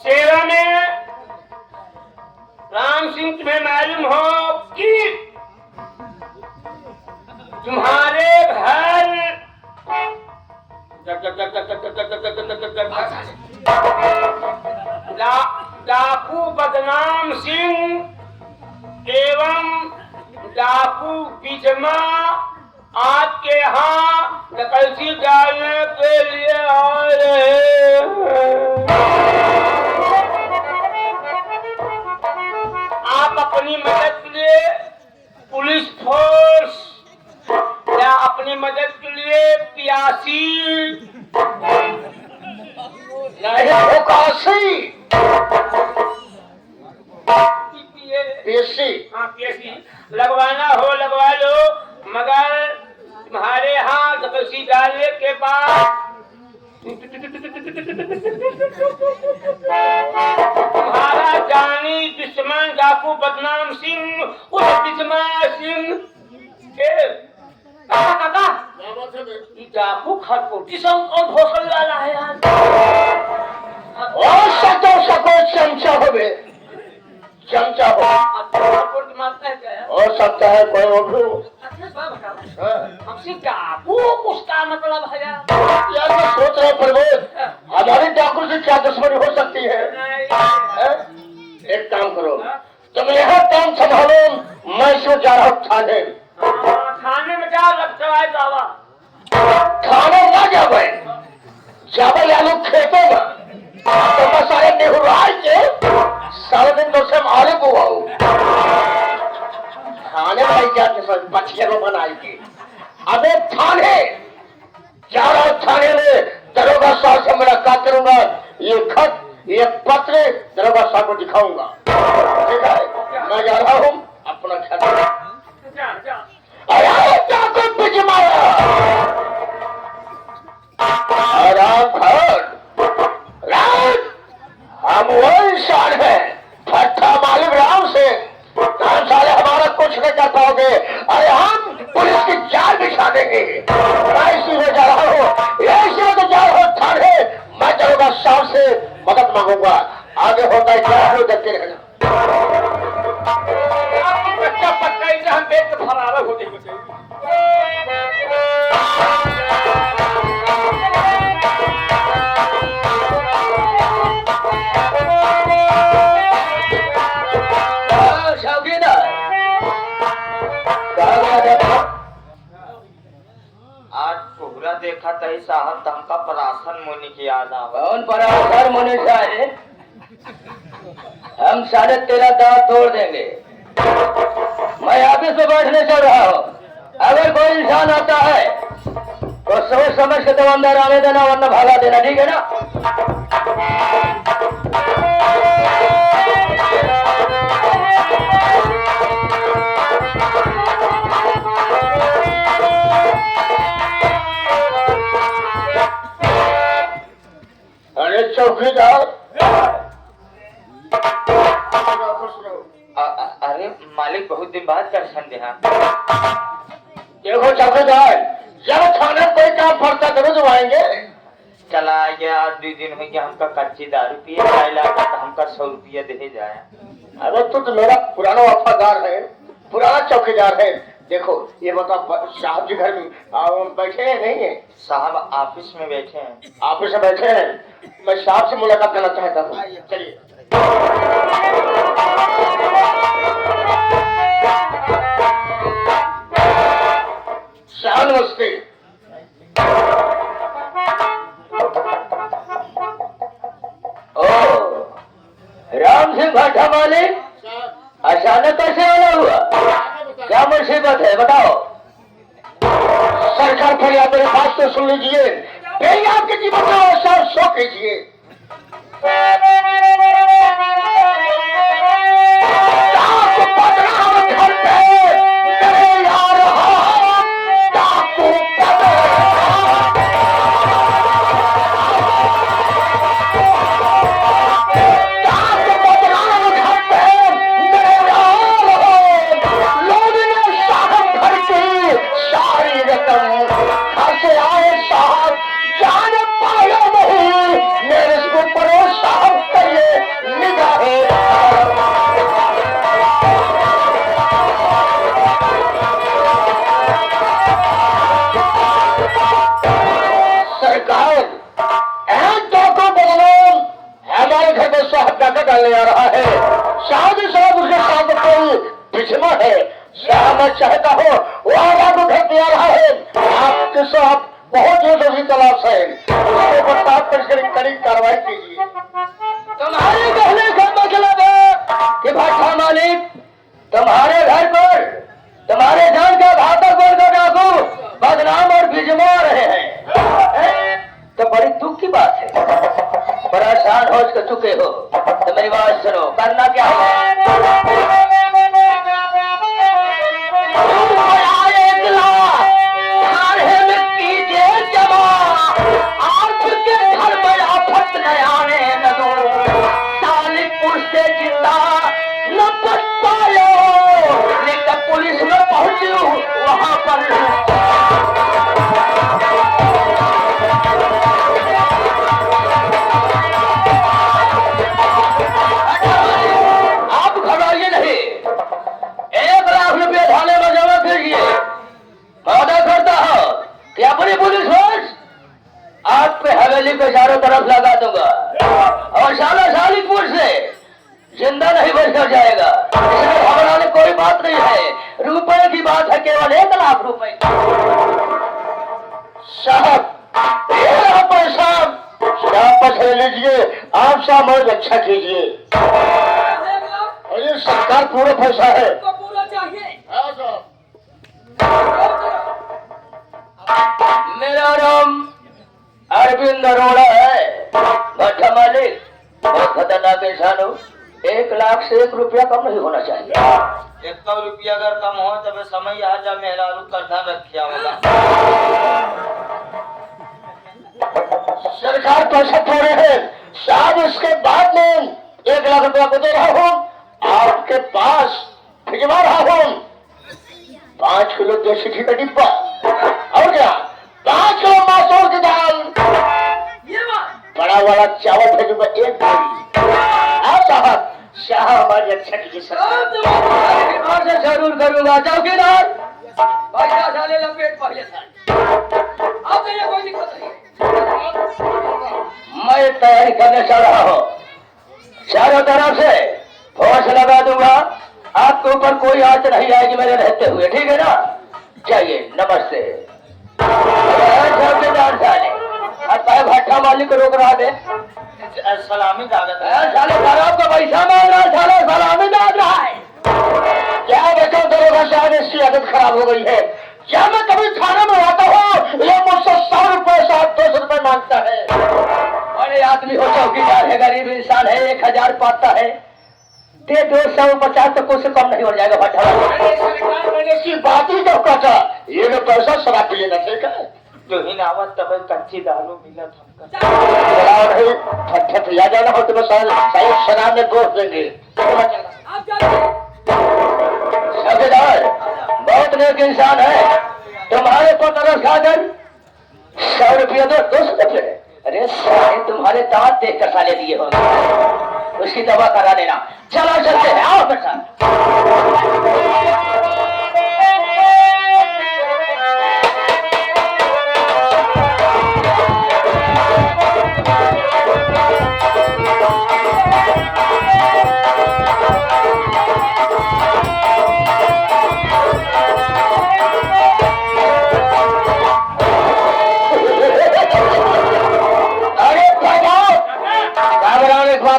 सेवा में राम सिंह तुम्हें मालूम हो कि तुम्हारे घर डाकू बदनाम सिंह एवं डाकू बिजमा आपके यहाँ डकैती डालने के लिए आ रहे हैं। आप अपनी मदद के लिए पुलिस फोर्स या अपनी मदद के लिए पियासी नहीं काशी हाँ पीएसी लगवाना हो लगवा लो, मगर तुम्हारे यहाँ डकैती डालने के बाद तुम्हारा जानी दुश्मन डाकू बदनाम सिंह उस बिजमा सिंह के काका डाकू खरकोटी संग और घोषण वाला है यार। और सको चमचा हो बे चमचा हो हो सकता है कोई और भी हो। हमसे डाकू उसका मतलब है यार मैं सोच रहा हूँ प्रमोद हमारी डाकू से क्या दुश्मनी हो सकती है? एक काम करो तुम यहाँ काम संभालो, मैं इसमें जा रहा हूँ थाने। खाने में क्या लगता है बाबा? थाने ना जावे जावे यानी खेतों में तो मैं सारे नेहुराई के सारे दिन तो से मारे को आओ थाने भाई जाके सब बचिया को बनाएगी। अबे थाने जा रहा हूँ, थाने में दरोगा साहब से मुलाकात करूंगा, ये खत ये पत्र दरोगा साहब को दिखाऊंगा। ठीक है मैं जा रहा हूँ, अपना ख्याल अरे क्या कुछ पीछे मारा आराम हम वो इंसान है भट्टा मालिक राम से हम साले हमारा कुछ नहीं कर पाओगे। अरे हम पुलिस की जाल बिछा देंगे। मैं इसी में जा रहा हूँ, इसी में तो जा रहा हूँ थाने। मैं दरोगा साहब से मदद मांगूंगा, आगे होता है क्या हो देखते रहना। बच्चा पक्का ही हम देख के फरार हो जाएंगे। आज कोहरा देखा तही साहब तमका परासन मुनि की याद आवा। कौन पराशर मुनि सारे? हम 13.5 दांत तोड़ देंगे। मैं ऑफिस में बैठने चल रहा हूँ, अगर कोई इंसान आता है तो सोच समझ के दुकानदार आने देना वरना भागा देना, ठीक है ना? दिन बाद दर्शन देहा। देखो चौकीदार, जब थाने कोई काम पड़ता जरूर तो आएंगे। चला आ गया, आज 2 दिन हो गया हमका कच्ची दारू पिए खाएला तो हमका 100 रुपया दे जाए। अरे तो मेरा पुराना वफादार है, पुराना चौकीदार है। देखो ये बता, साहब जी घर में बैठे हैं नहीं है? साहब ऑफिस में बैठे हैं। ऑफिस में बैठे हैं, मैं साहब से मुलाकात करना चाहता हूँ। चलिए। साहब नमस्ते। ओ राम सिंह भाटा मालिक, अचानक कैसे आना हुआ? क्या मुसीबत है बताओ। सरकार फरियाद मेरे बात तो सुन लीजिए, यही आपके जीवन में अवसर सो कीजिए। डाकू बदनाम घर पे मेरे यार हो, डाकू बदनाम। डाकू बदनाम घर पे मेरे यार हो, लोगों ने साहब घर की सारी रकम घर से आए साहब जाने पाया नहीं, मेरे इसको परो साहब करिए निगाहें। सरकार डाकू बदनाम हमारे घर में साहब डाका डालने आ रहा है। साहब ही साहब उसके साथ कोई बिछमा है। साहब मैं चाहता हूँ वो आपको घर पे आ रहा है, आपके साथ बहुत जरूरी तलाश है, उसके ऊपर साफ कर कड़ी कार्रवाई कीजिए। तुम्हारे कहने का मतलब है कि भाटा मालिक तुम्हारे घर पर तुम्हारे जान का घातक बोलकर डाकू बदनाम और भिजमा रहे हैं, तो बड़ी दुख की बात है। परेशान हो चुके हो तो मेरी बात सुनो, करना क्या है? पुलिस में पहुंची वहां पर आप घबराइए नहीं, 1 लाख रुपये थाने में जमा कीजिए। वादा करता हूं कि अपनी पुलिस फोर्स आपके हवेली के चारों तरफ लगा दूंगा और साला सालिकपुर से जिंदा नहीं बच कर जाएगा। इसमें घबराने कोई बात नहीं है, रुपए की बात है, केवल 1 लाख रुपए। साहब ये रहा पैसा, वापस ले लीजिए, आप साहब और अच्छा कीजिए। और ये सरकार पूरा पैसा है। पूरा चाहिए। हाँ साहब। मेरा नाम अरविंद अरोड़ा है। भट्टा मालिक बहुत खतरनाक इंसान हो, 1 लाख से 1 रुपया कम नहीं होना चाहिए। 100 रुपया अगर कम हो तब समय आ जा, मेहरारू का ध्यान रखिया होगा। सरकार पैसा पूरे है साहब, इसके बाद में 1 लाख रुपया को दे रहा हूँ, आपके पास भिजवा रहा हूँ 5 किलो देसी घी का डिब्बा, और क्या 5 किलो मसूर की दाल, बड़ा वाला चावल भेजूंगा 1 बोरी। आप साहब शाह हमारी अच्छा कीजिए सरकार। से जरूर करूंगा चौकीदार। पैसा डाले लपेट पहले अब मेरे कोई दिक्कत नहीं। मैं तैयारी करने चल रहा हूँ, चारों तरफ से फोर्स लगा दूंगा, आपके ऊपर कोई आंच नहीं आएगी मेरे रहते हुए, ठीक है ना? चाहिए नमस्ते। चौकीदार साले अब भट्टा मालिक को रोक रहा है, सलामी दागत साले खराब का पैसा मांग रहा है, साले सलामी दाग रहा है। क्या देखो दरोगा साहब, इसकी आदत खराब हो गई है। क्या मैं कभी थाने में आता हूँ ये मुझसे 100 रुपए 200 रुपए मांगता है। बड़े आदमी हो, चौकीदार है, गरीब इंसान है, 1000 पाता है, दे 250 तो कुछ कम नहीं हो जाएगा भट्टा वाले। सरकार मैंने इसकी बात ही क्यों कहा, ये जो पैसा शराब पिएगा ठीक है, जो ही नावत तब कच्ची दारू मिलत हमका। चलाओ नहीं फट फट या जाना हो तो मैं शायद शराब में दोष देंगे। आप जाइए। चौकीदार बहुत नेक इंसान है, तुम्हारे को तरस खाकर 100 रुपया दो, 200 रुपये। अरे साले तुम्हारे दांत देख कर साले दिए हो, उसकी दवा करा देना। चलो चलते हैं, आओ मेरे साथ।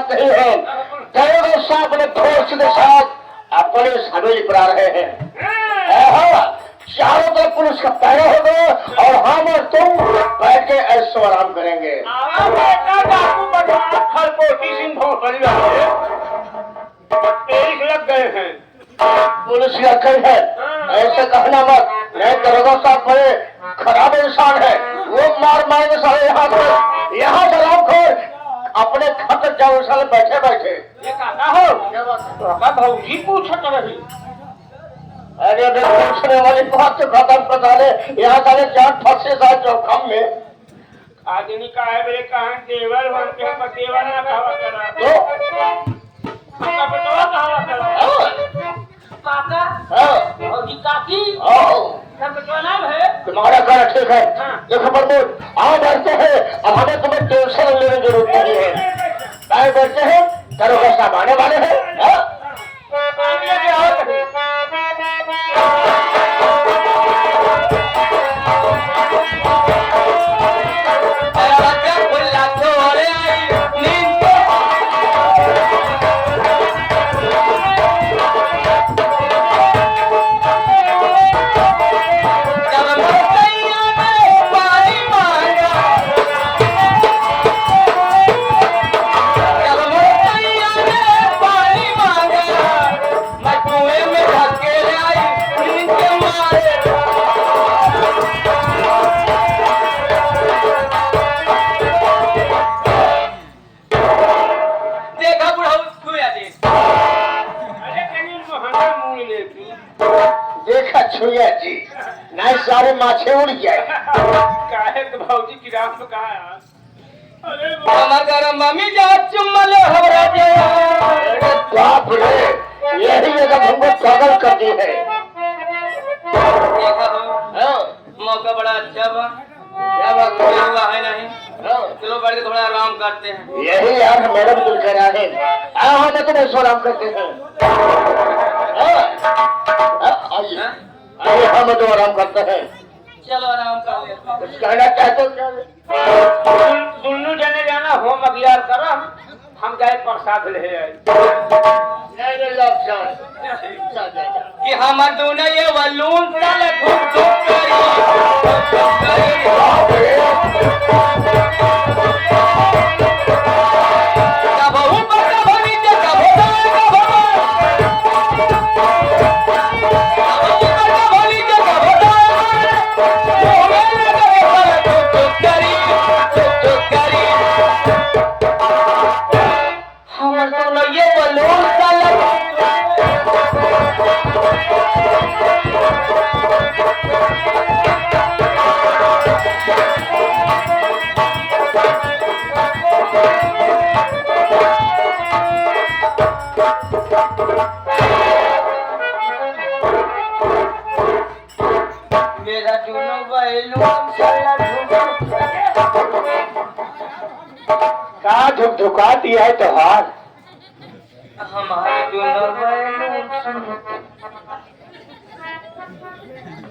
नहीं है, दरोगा साहब अपने दोस्त के साथ अपने हवेली पर आ रहे हैं। चारों तरफ पुलिस का पहरा होगा और हम और तुम बैठ के ऐसो आराम करेंगे। लग गए हैं, पुलिस का कल है, ऐसे कहना मत, नहीं दरोगा साहब बड़े खराब इंसान है, वो मार मारेंगे सारे यहाँ से राम खोर अपने खत जाओ साले बैठे बैठे। ये कहता हो तो भाजी पूछत रही। अरे पूछने वाली बात तो खत्म कर डाले, यहाँ साले जान फंसे साथ जोखम में। आदमी का है मेरे कहां देवर बनते हैं, पर देवर ना कहा करा तो उसका बेटवा कहा करा काका भाजी काकी सब बेटवा नाम है। तुम्हारा घर ठीक है, देखो प्रमोद आओ बैठते हैं, अब हमें तुम्हें टेंशन लेने की जरूरत नहीं है। आए बैठते हैं, दरोगा साहब आने वाले हैं। देखा छुया जी, नहीं सारे माछे उड़ गए। काहे तो भाजी की रात में कहा यार। अरे हमारा मम्मी जा चुम्मले हमरा जा। अरे बाप रे, यही जगह हमको पागल करती है। देखा हो मौका बड़ा अच्छा बा, क्या बात हुआ है नहीं, चलो बैठ के थोड़ा आराम करते हैं। यही यार मेरा भी दिल कर रहा है, आओ हमें तुम्हें सो आराम करते हैं। आइए आइए, हम तो आराम करते हैं। चलो आराम कर लेते हैं। कुछ कहना चाहते हो क्या? दुन्नू जने जाना होम अगियार करम, हम जाए प्रसाद ले आए। कि हम दोनों ये वलून साले धूप धूप करी। मेरा दोनों बैलून कहा झुकझुका दिया है त्योहार। हमारे दोनों बैलून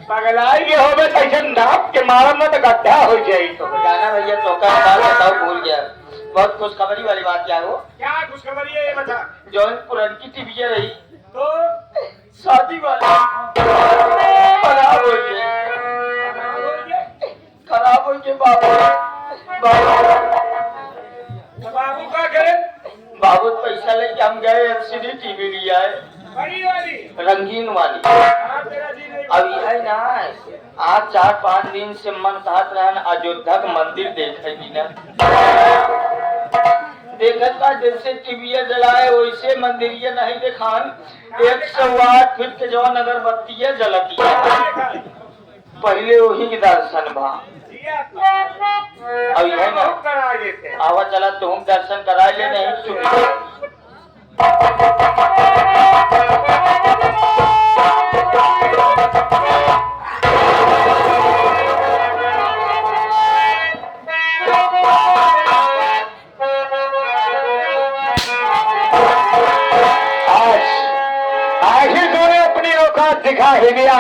पगलाई के हो गए, कैसे नाप के मारा में तो गड्ढा हो जाए। तो जाना भैया तो का बात बताओ, भूल गया। बहुत खुशखबरी वाली बात क्या हो, क्या खुशखबरी है ये बता। जो पुरानी टीवी रही तो शादी वाली खराब हो गई, खराब हो गई। बाबू का करे बाबू पैसा लेके हम गए, एलसीडी टीवी लिया है, बड़ी वाली रंगीन वाली। हाँ, तेरा जी नहीं अब यह ना आज 4-5 दिन से मन कहत रहन अयोध्या का मंदिर देखेगी ना। देखत बा जैसे टीवीए जलाए वैसे मंदिरिये नहीं देखान 108 फीट के जवन अगरबत्तीये जलती है पहले वही के दर्शन बा अब यह ना करा देते आवा चला तुम दर्शन करा ले नहीं चुप आज ही तूने अपनी औकात दिखा ही दिया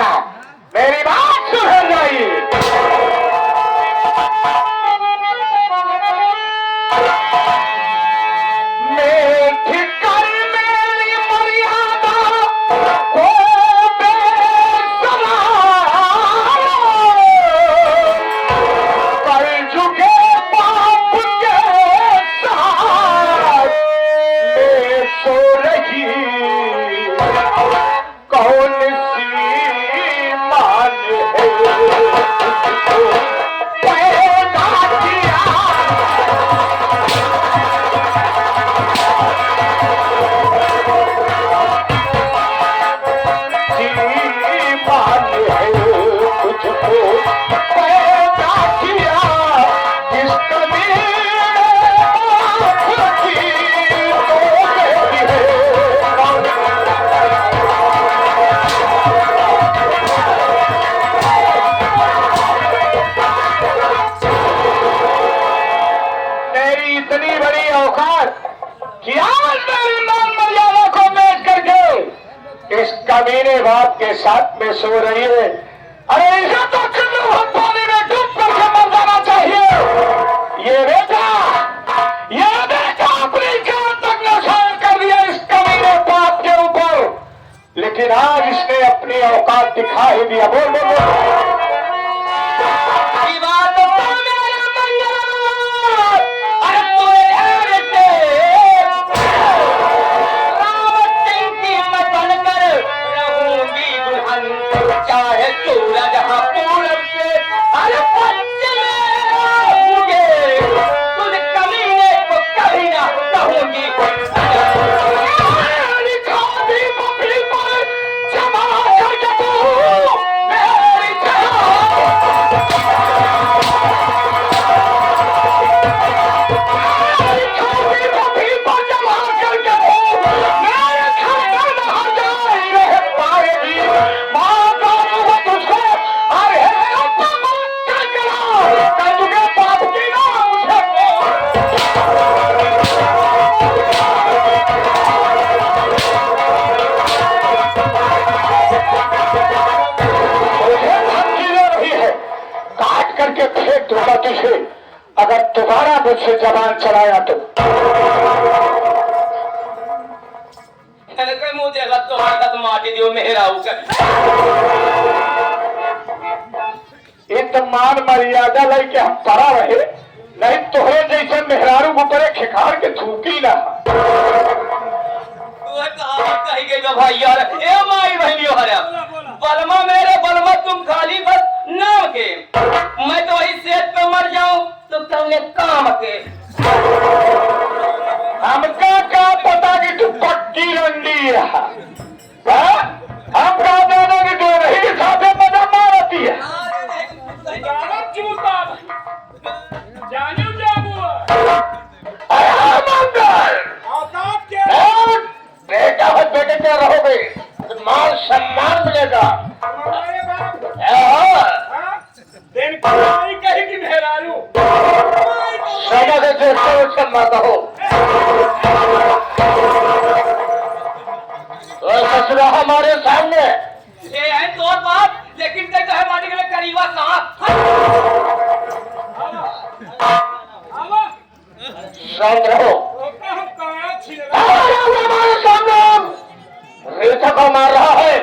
मेरी बात सुन जाइए कमीने बाप के साथ में सो रही है अरे इसे तो चुल्लू हम पानी में डूब करके मर जाना चाहिए ये बेटा अपनी जान तक नुकसान कर दिया इस कमीने बाप के ऊपर लेकिन आज इसने अपनी औकात दिखा ही दिया बोल बोल बोल अगर दोबारा मुझसे जबान चलाया तो मुंह देखा तो माटी दियो मेरा इत मान मर्यादा लेके हम पड़ा रहे नहीं तोहरे जैसे मेहरारू ऊपर खिखार के थूकी ना कही गई भाई यार ए माई बहनियों हरे बलमा मेरे बलमा तुम खाली बस नाम के मैं तो वही सेहत पे मर जाऊं तो तुमने काम के हमका क्या पता कि तू पक्की रंडी है हम कहा जाना कि तू रही साथे मजा मारती है बेटा हो बेटे क्या रहोगे मान सम्मान मिलेगा माता हो ससुरा हमारे सामने ये है तो बात लेकिन कहीं तो है माटी के करीबा सांप शांत रहो हमारे सामने रेखा को मार रहा है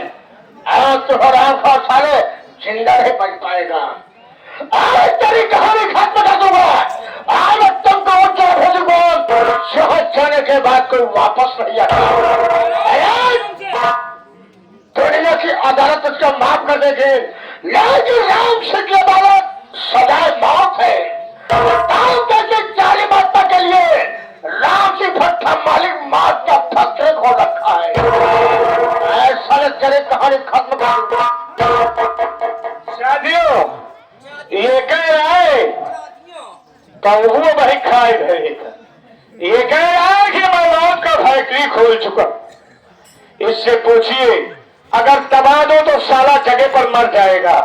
आज तुम्हारा आंखों साले जिंदा नहीं बच पाएगा आज तेरी कहानी खत्म कर दूंगा आज तुमको उच्च भेजूंगा शहर जाने के बाद कोई वापस नहीं आता दुनिया की अदालत उसको माफ कर देगी लेकिन राम सिंह के बालक सजाए मौत है काम करके 40 मात्रा के लिए राम शादियों ये कह रहा है तो वो भाई खाए गए। ये कह रहा है कि मैं मौत का फैक्ट्री खोल चुका। इससे पूछिए अगर दबा दो तो साला जगह पर मर जाएगा,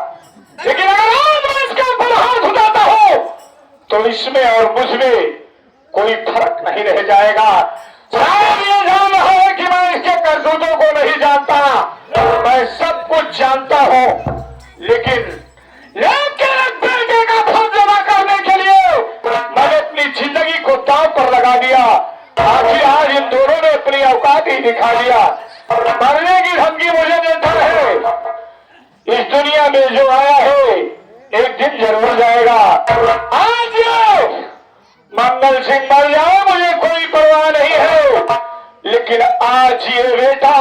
लेकिन अगर मैं इसके ऊपर हाथ उठाता हूं तो इसमें और मुझमें कोई फर्क नहीं रह जाएगा। शायद ये जान रहा है कि मैं इसके करतूतों को नहीं जानता, मैं सब कुछ जानता हूं, लेकिन एक बेटे का फर्ज अदा करने के लिए मैंने अपनी जिंदगी को दांव पर लगा दिया। आज इन दोनों ने अपनी औकात ही दिखा दिया। मरने की धमकी मुझे देता है। इस दुनिया में जो आया है एक दिन जरूर जाएगा। आज मंगल सिंह मर जाए मुझे कोई परवाह नहीं है, लेकिन आज ये बेटा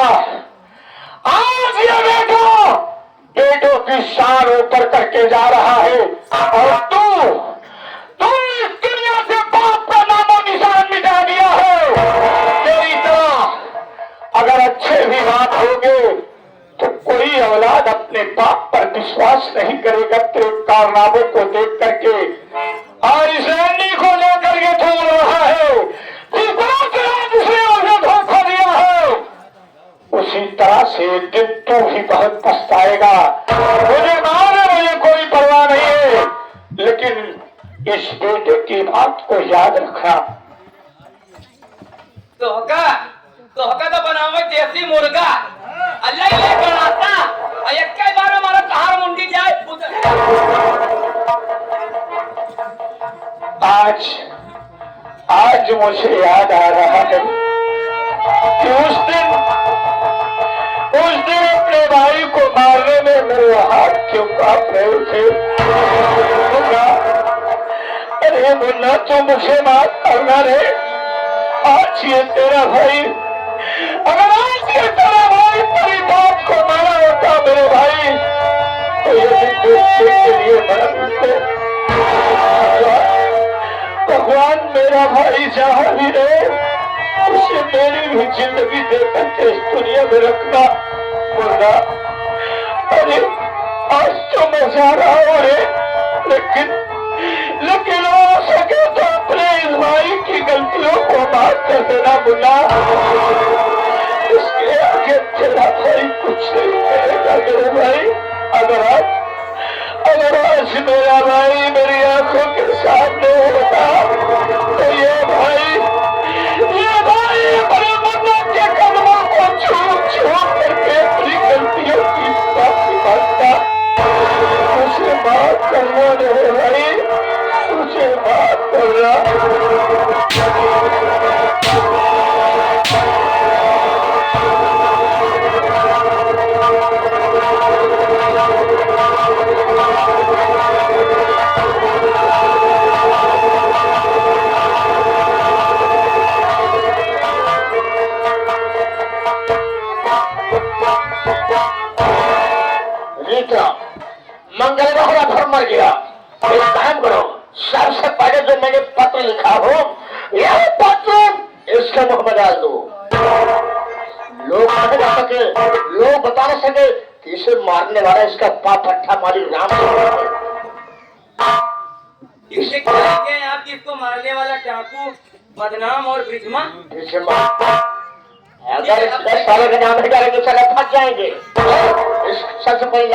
बेटों की शान ऊपर करके जा रहा है। और तू इस दुनिया से बाप का नामो निशान मिटा दिया है। तेरी तरह अगर अच्छे भी बाप होंगे तो कोई औलाद अपने बाप पर विश्वास नहीं करेगा तेरे कारनामों को देख करके। और इस लड़नी को लेकर के तोड़ रहा है। जिस तरह से आज उसने उसे धोखा दिया है उसी तरह से एक दिन तू ही बहुत पछताएगा। मुझे मुझे कोई परवाह नहीं है, लेकिन इस बेटे की बात को याद रखना। तोहका तो बनाओ देसी मुर्गा अल्लाह ये बनाता एक कई बार हमारा कहार मुंडी जाए। आज मुझे याद आ रहा है कि उस दिन अपने भाई को मारने में मेरे हाथ क्यों कांप रहे थे। अरे मुन्ना तू मुझे माफ करना रे। आज ये तेरा भाई, अगर आज ये तेरा भाई तेरी बाप को मारा होता मेरे भाई तो ये देखने के लिए मरते। भगवान मेरा भाई जहां भी रहे उसे मेरी भी जिंदगी देकर के इस दुनिया में रखना। बोला अरे आज तो मैं जा रहा हूँ रे, लेकिन हो सके तो अपने इस भाई की गलतियों को माफ कर देना। बोला इसके आगे तेरा भाई कुछ नहीं करेगा मेरे भाई। अगर आज मेरा भाई मेरी आंखों के सामने होता तो ये भाई बड़े मुन्ना के कदमों को छू करके अपनी गलतियों की माफी मांगता। मुझे माफ करना मेरे भाई, मुझे माफ करना। मंगलवार भर मर गया। एक काम करो, सबसे पहले जो मैंने पत्र लिखा हो यह पत्र इसके मुख में डाल दो। लोग बता न सके कि इसे मारने वाला इसका पाप पट्टा मारी राम इससे क्या है आप जिसको मारने वाला डाकू बदनाम और बिजमा। अगर 10 सालों के नाम हटाएंगे चले फंस जाएंगे। इस सबसे पहले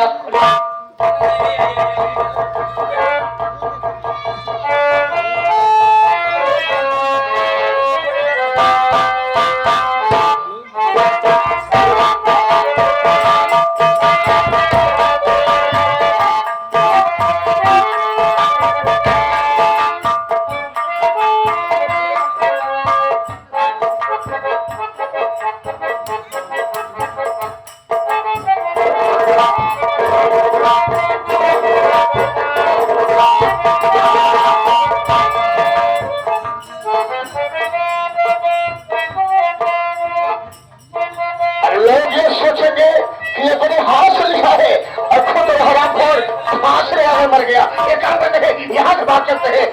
मर गया। एक काम करते हैं, यहाँ से बात करते हैं।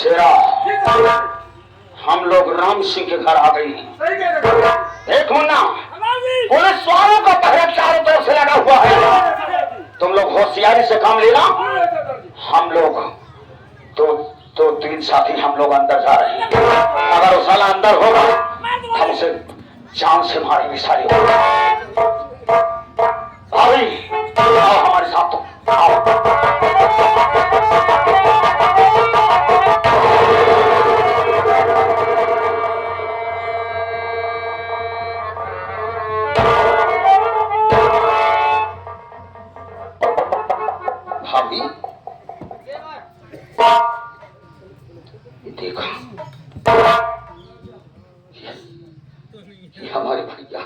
शेरा, हम लोग राम सिंह के घर आ गई। सही कह रहे हो। एक मुन्ना, हमारी पुलिस वालों का पहरा चारों तरफ से लगा हुआ है। तुम लोग होशियारी से काम लेना। हम लोग तो 3 साथी हम लोग अंदर जा रहे हैं। अगर वो साला अंदर होगा हम उसे जान से मारेंगे सारी। भाभी आओ हमारे साथ, तुम आओ। भाभी ये देखो, ये हमारे भैया,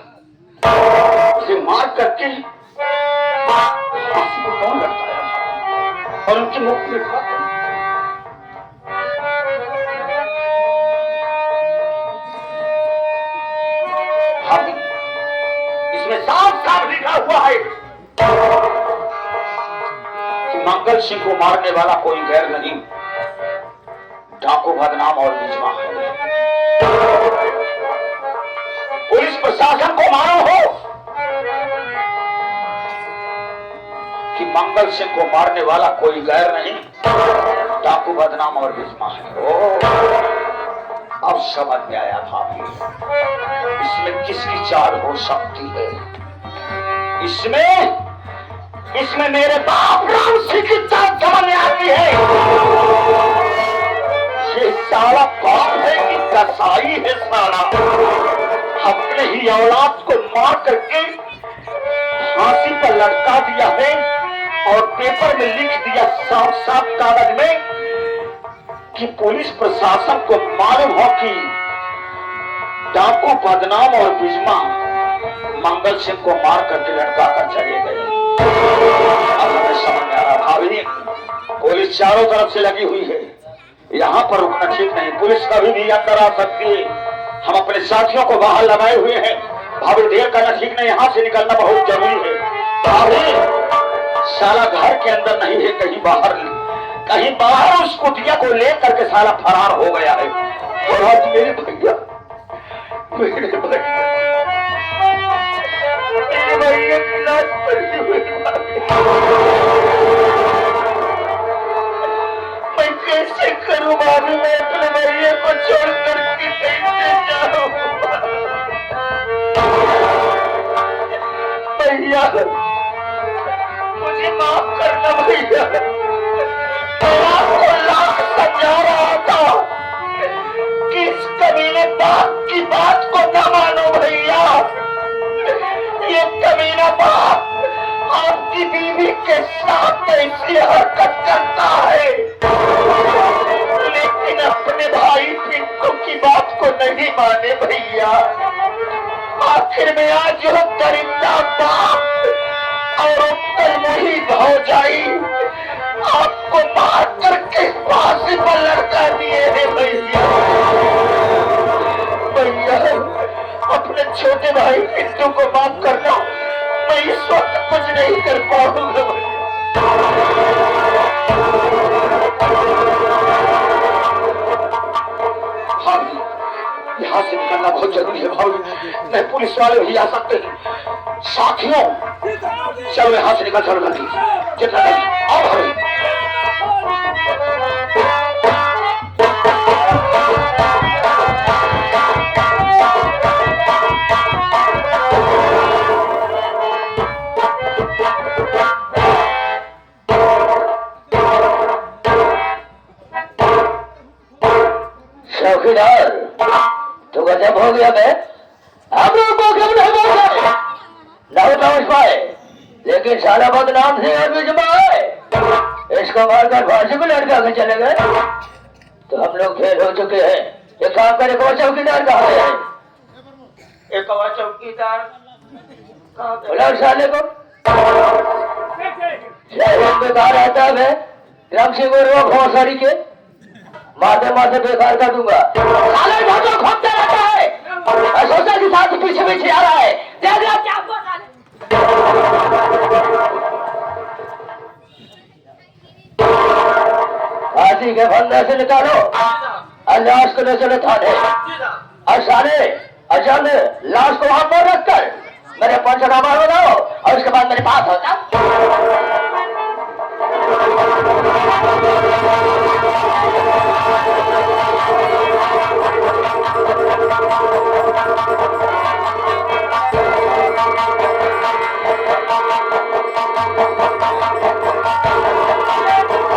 इसे मार करके फांसी को कौन लटकाया था और उनके मुख में था। भाभी इसमें साफ साफ लिखा हुआ है कि मंगल सिंह को मारने वाला कोई गैर नहीं, डाकू बदनाम और बिजमा है। पुलिस प्रशासन को मालूम हो कि मंगल सिंह को मारने वाला कोई गैर नहीं, डाकू बदनाम और बिजमा है। अब समझ में आया भाभी, इसमें किसकी चाल हो सकती है। इसमें मेरे बाप राम सिंह की चाल समझ में आती है। ये साला बाप है कि कसाई है साला, अपने ही औलाद को मार करके फांसी पर लटका दिया है और पेपर में लिख दिया साफ साफ कागज में कि पुलिस प्रशासन को मालूम हो कि डाकू बदनाम और बिजमा मंगल सिंह को मार करके लटका कर चले गए। अब हमें समझ में आ रहा भाभी, पुलिस चारों तरफ से लगी हुई है, यहाँ पर रुकना ठीक नहीं। पुलिस कभी भी अंदर आ सकती है। हम अपने साथियों को बाहर लगाए हुए हैं। भाभी देर करना ठीक नहीं, यहाँ से निकलना बहुत जरूरी है। भाभी साला घर के अंदर नहीं है, कहीं बाहर उस कुटिया को लेकर के साला फरार हो गया है। और आज मेरे भैया की लाश पड़ी हुई मैं कैसे करूं भाभी, मैं अपने भैया को छोड़कर कैसे जाऊं। भैया मुझे माफ करना भैया, मैं आपको लाख समझा रहा था कि इस कमीने बाप की बात को न मानो भैया। ये कमीना बाप आपकी बीवी के साथ ऐसी हरकत करता है, लेकिन अपने भाई पिंटू की बात को नहीं माने भैया। आखिर में आज जो दरिंदा बाप और उत्तर मुही भौजाई आपको मार करके फांसी पर लटका दिए हैं भैया। भैया अपने छोटे भाई पिंटू को माफ करना, मैं इस वक्त कुछ नहीं कर पाऊंगा। भाभी यहाँ से निकलना बहुत जरूरी है भाभी, नहीं पुलिस वाले भी आ सकते हैं। साथियों चलो यहाँ से निकल, चलो जल्दी जितना आओ भाभी। चौकीदार तो गजब हो गया बे, आप लोग को क्यों नहीं समझ पाए, लेकिन सारा बदनाम से और बिजमा है, इसको मारकर फांसी को लटका के चले गए तो हम लोग फेल हो चुके हैं। ये काम करे को चौकीदार कहाँ है? एक और चौकीदार बुलाओ साले को। शहर में कहा रहता है ग्राम सिंह और घोसड़ी के माथे माथे बेकार कर दूंगा। साले ढोटो खोदता रहता है, सोचा के साथ पीछे पीछे आ रहा है। देख रहा क्या हुआ साले? आज लाठी के फंदे से निकालो और लाश को ले चलो थाने। और सारे अजल लाश को वहां पर रखकर मेरे पंचनामा बनाओ और उसके बाद मेरे पास हो जाओ।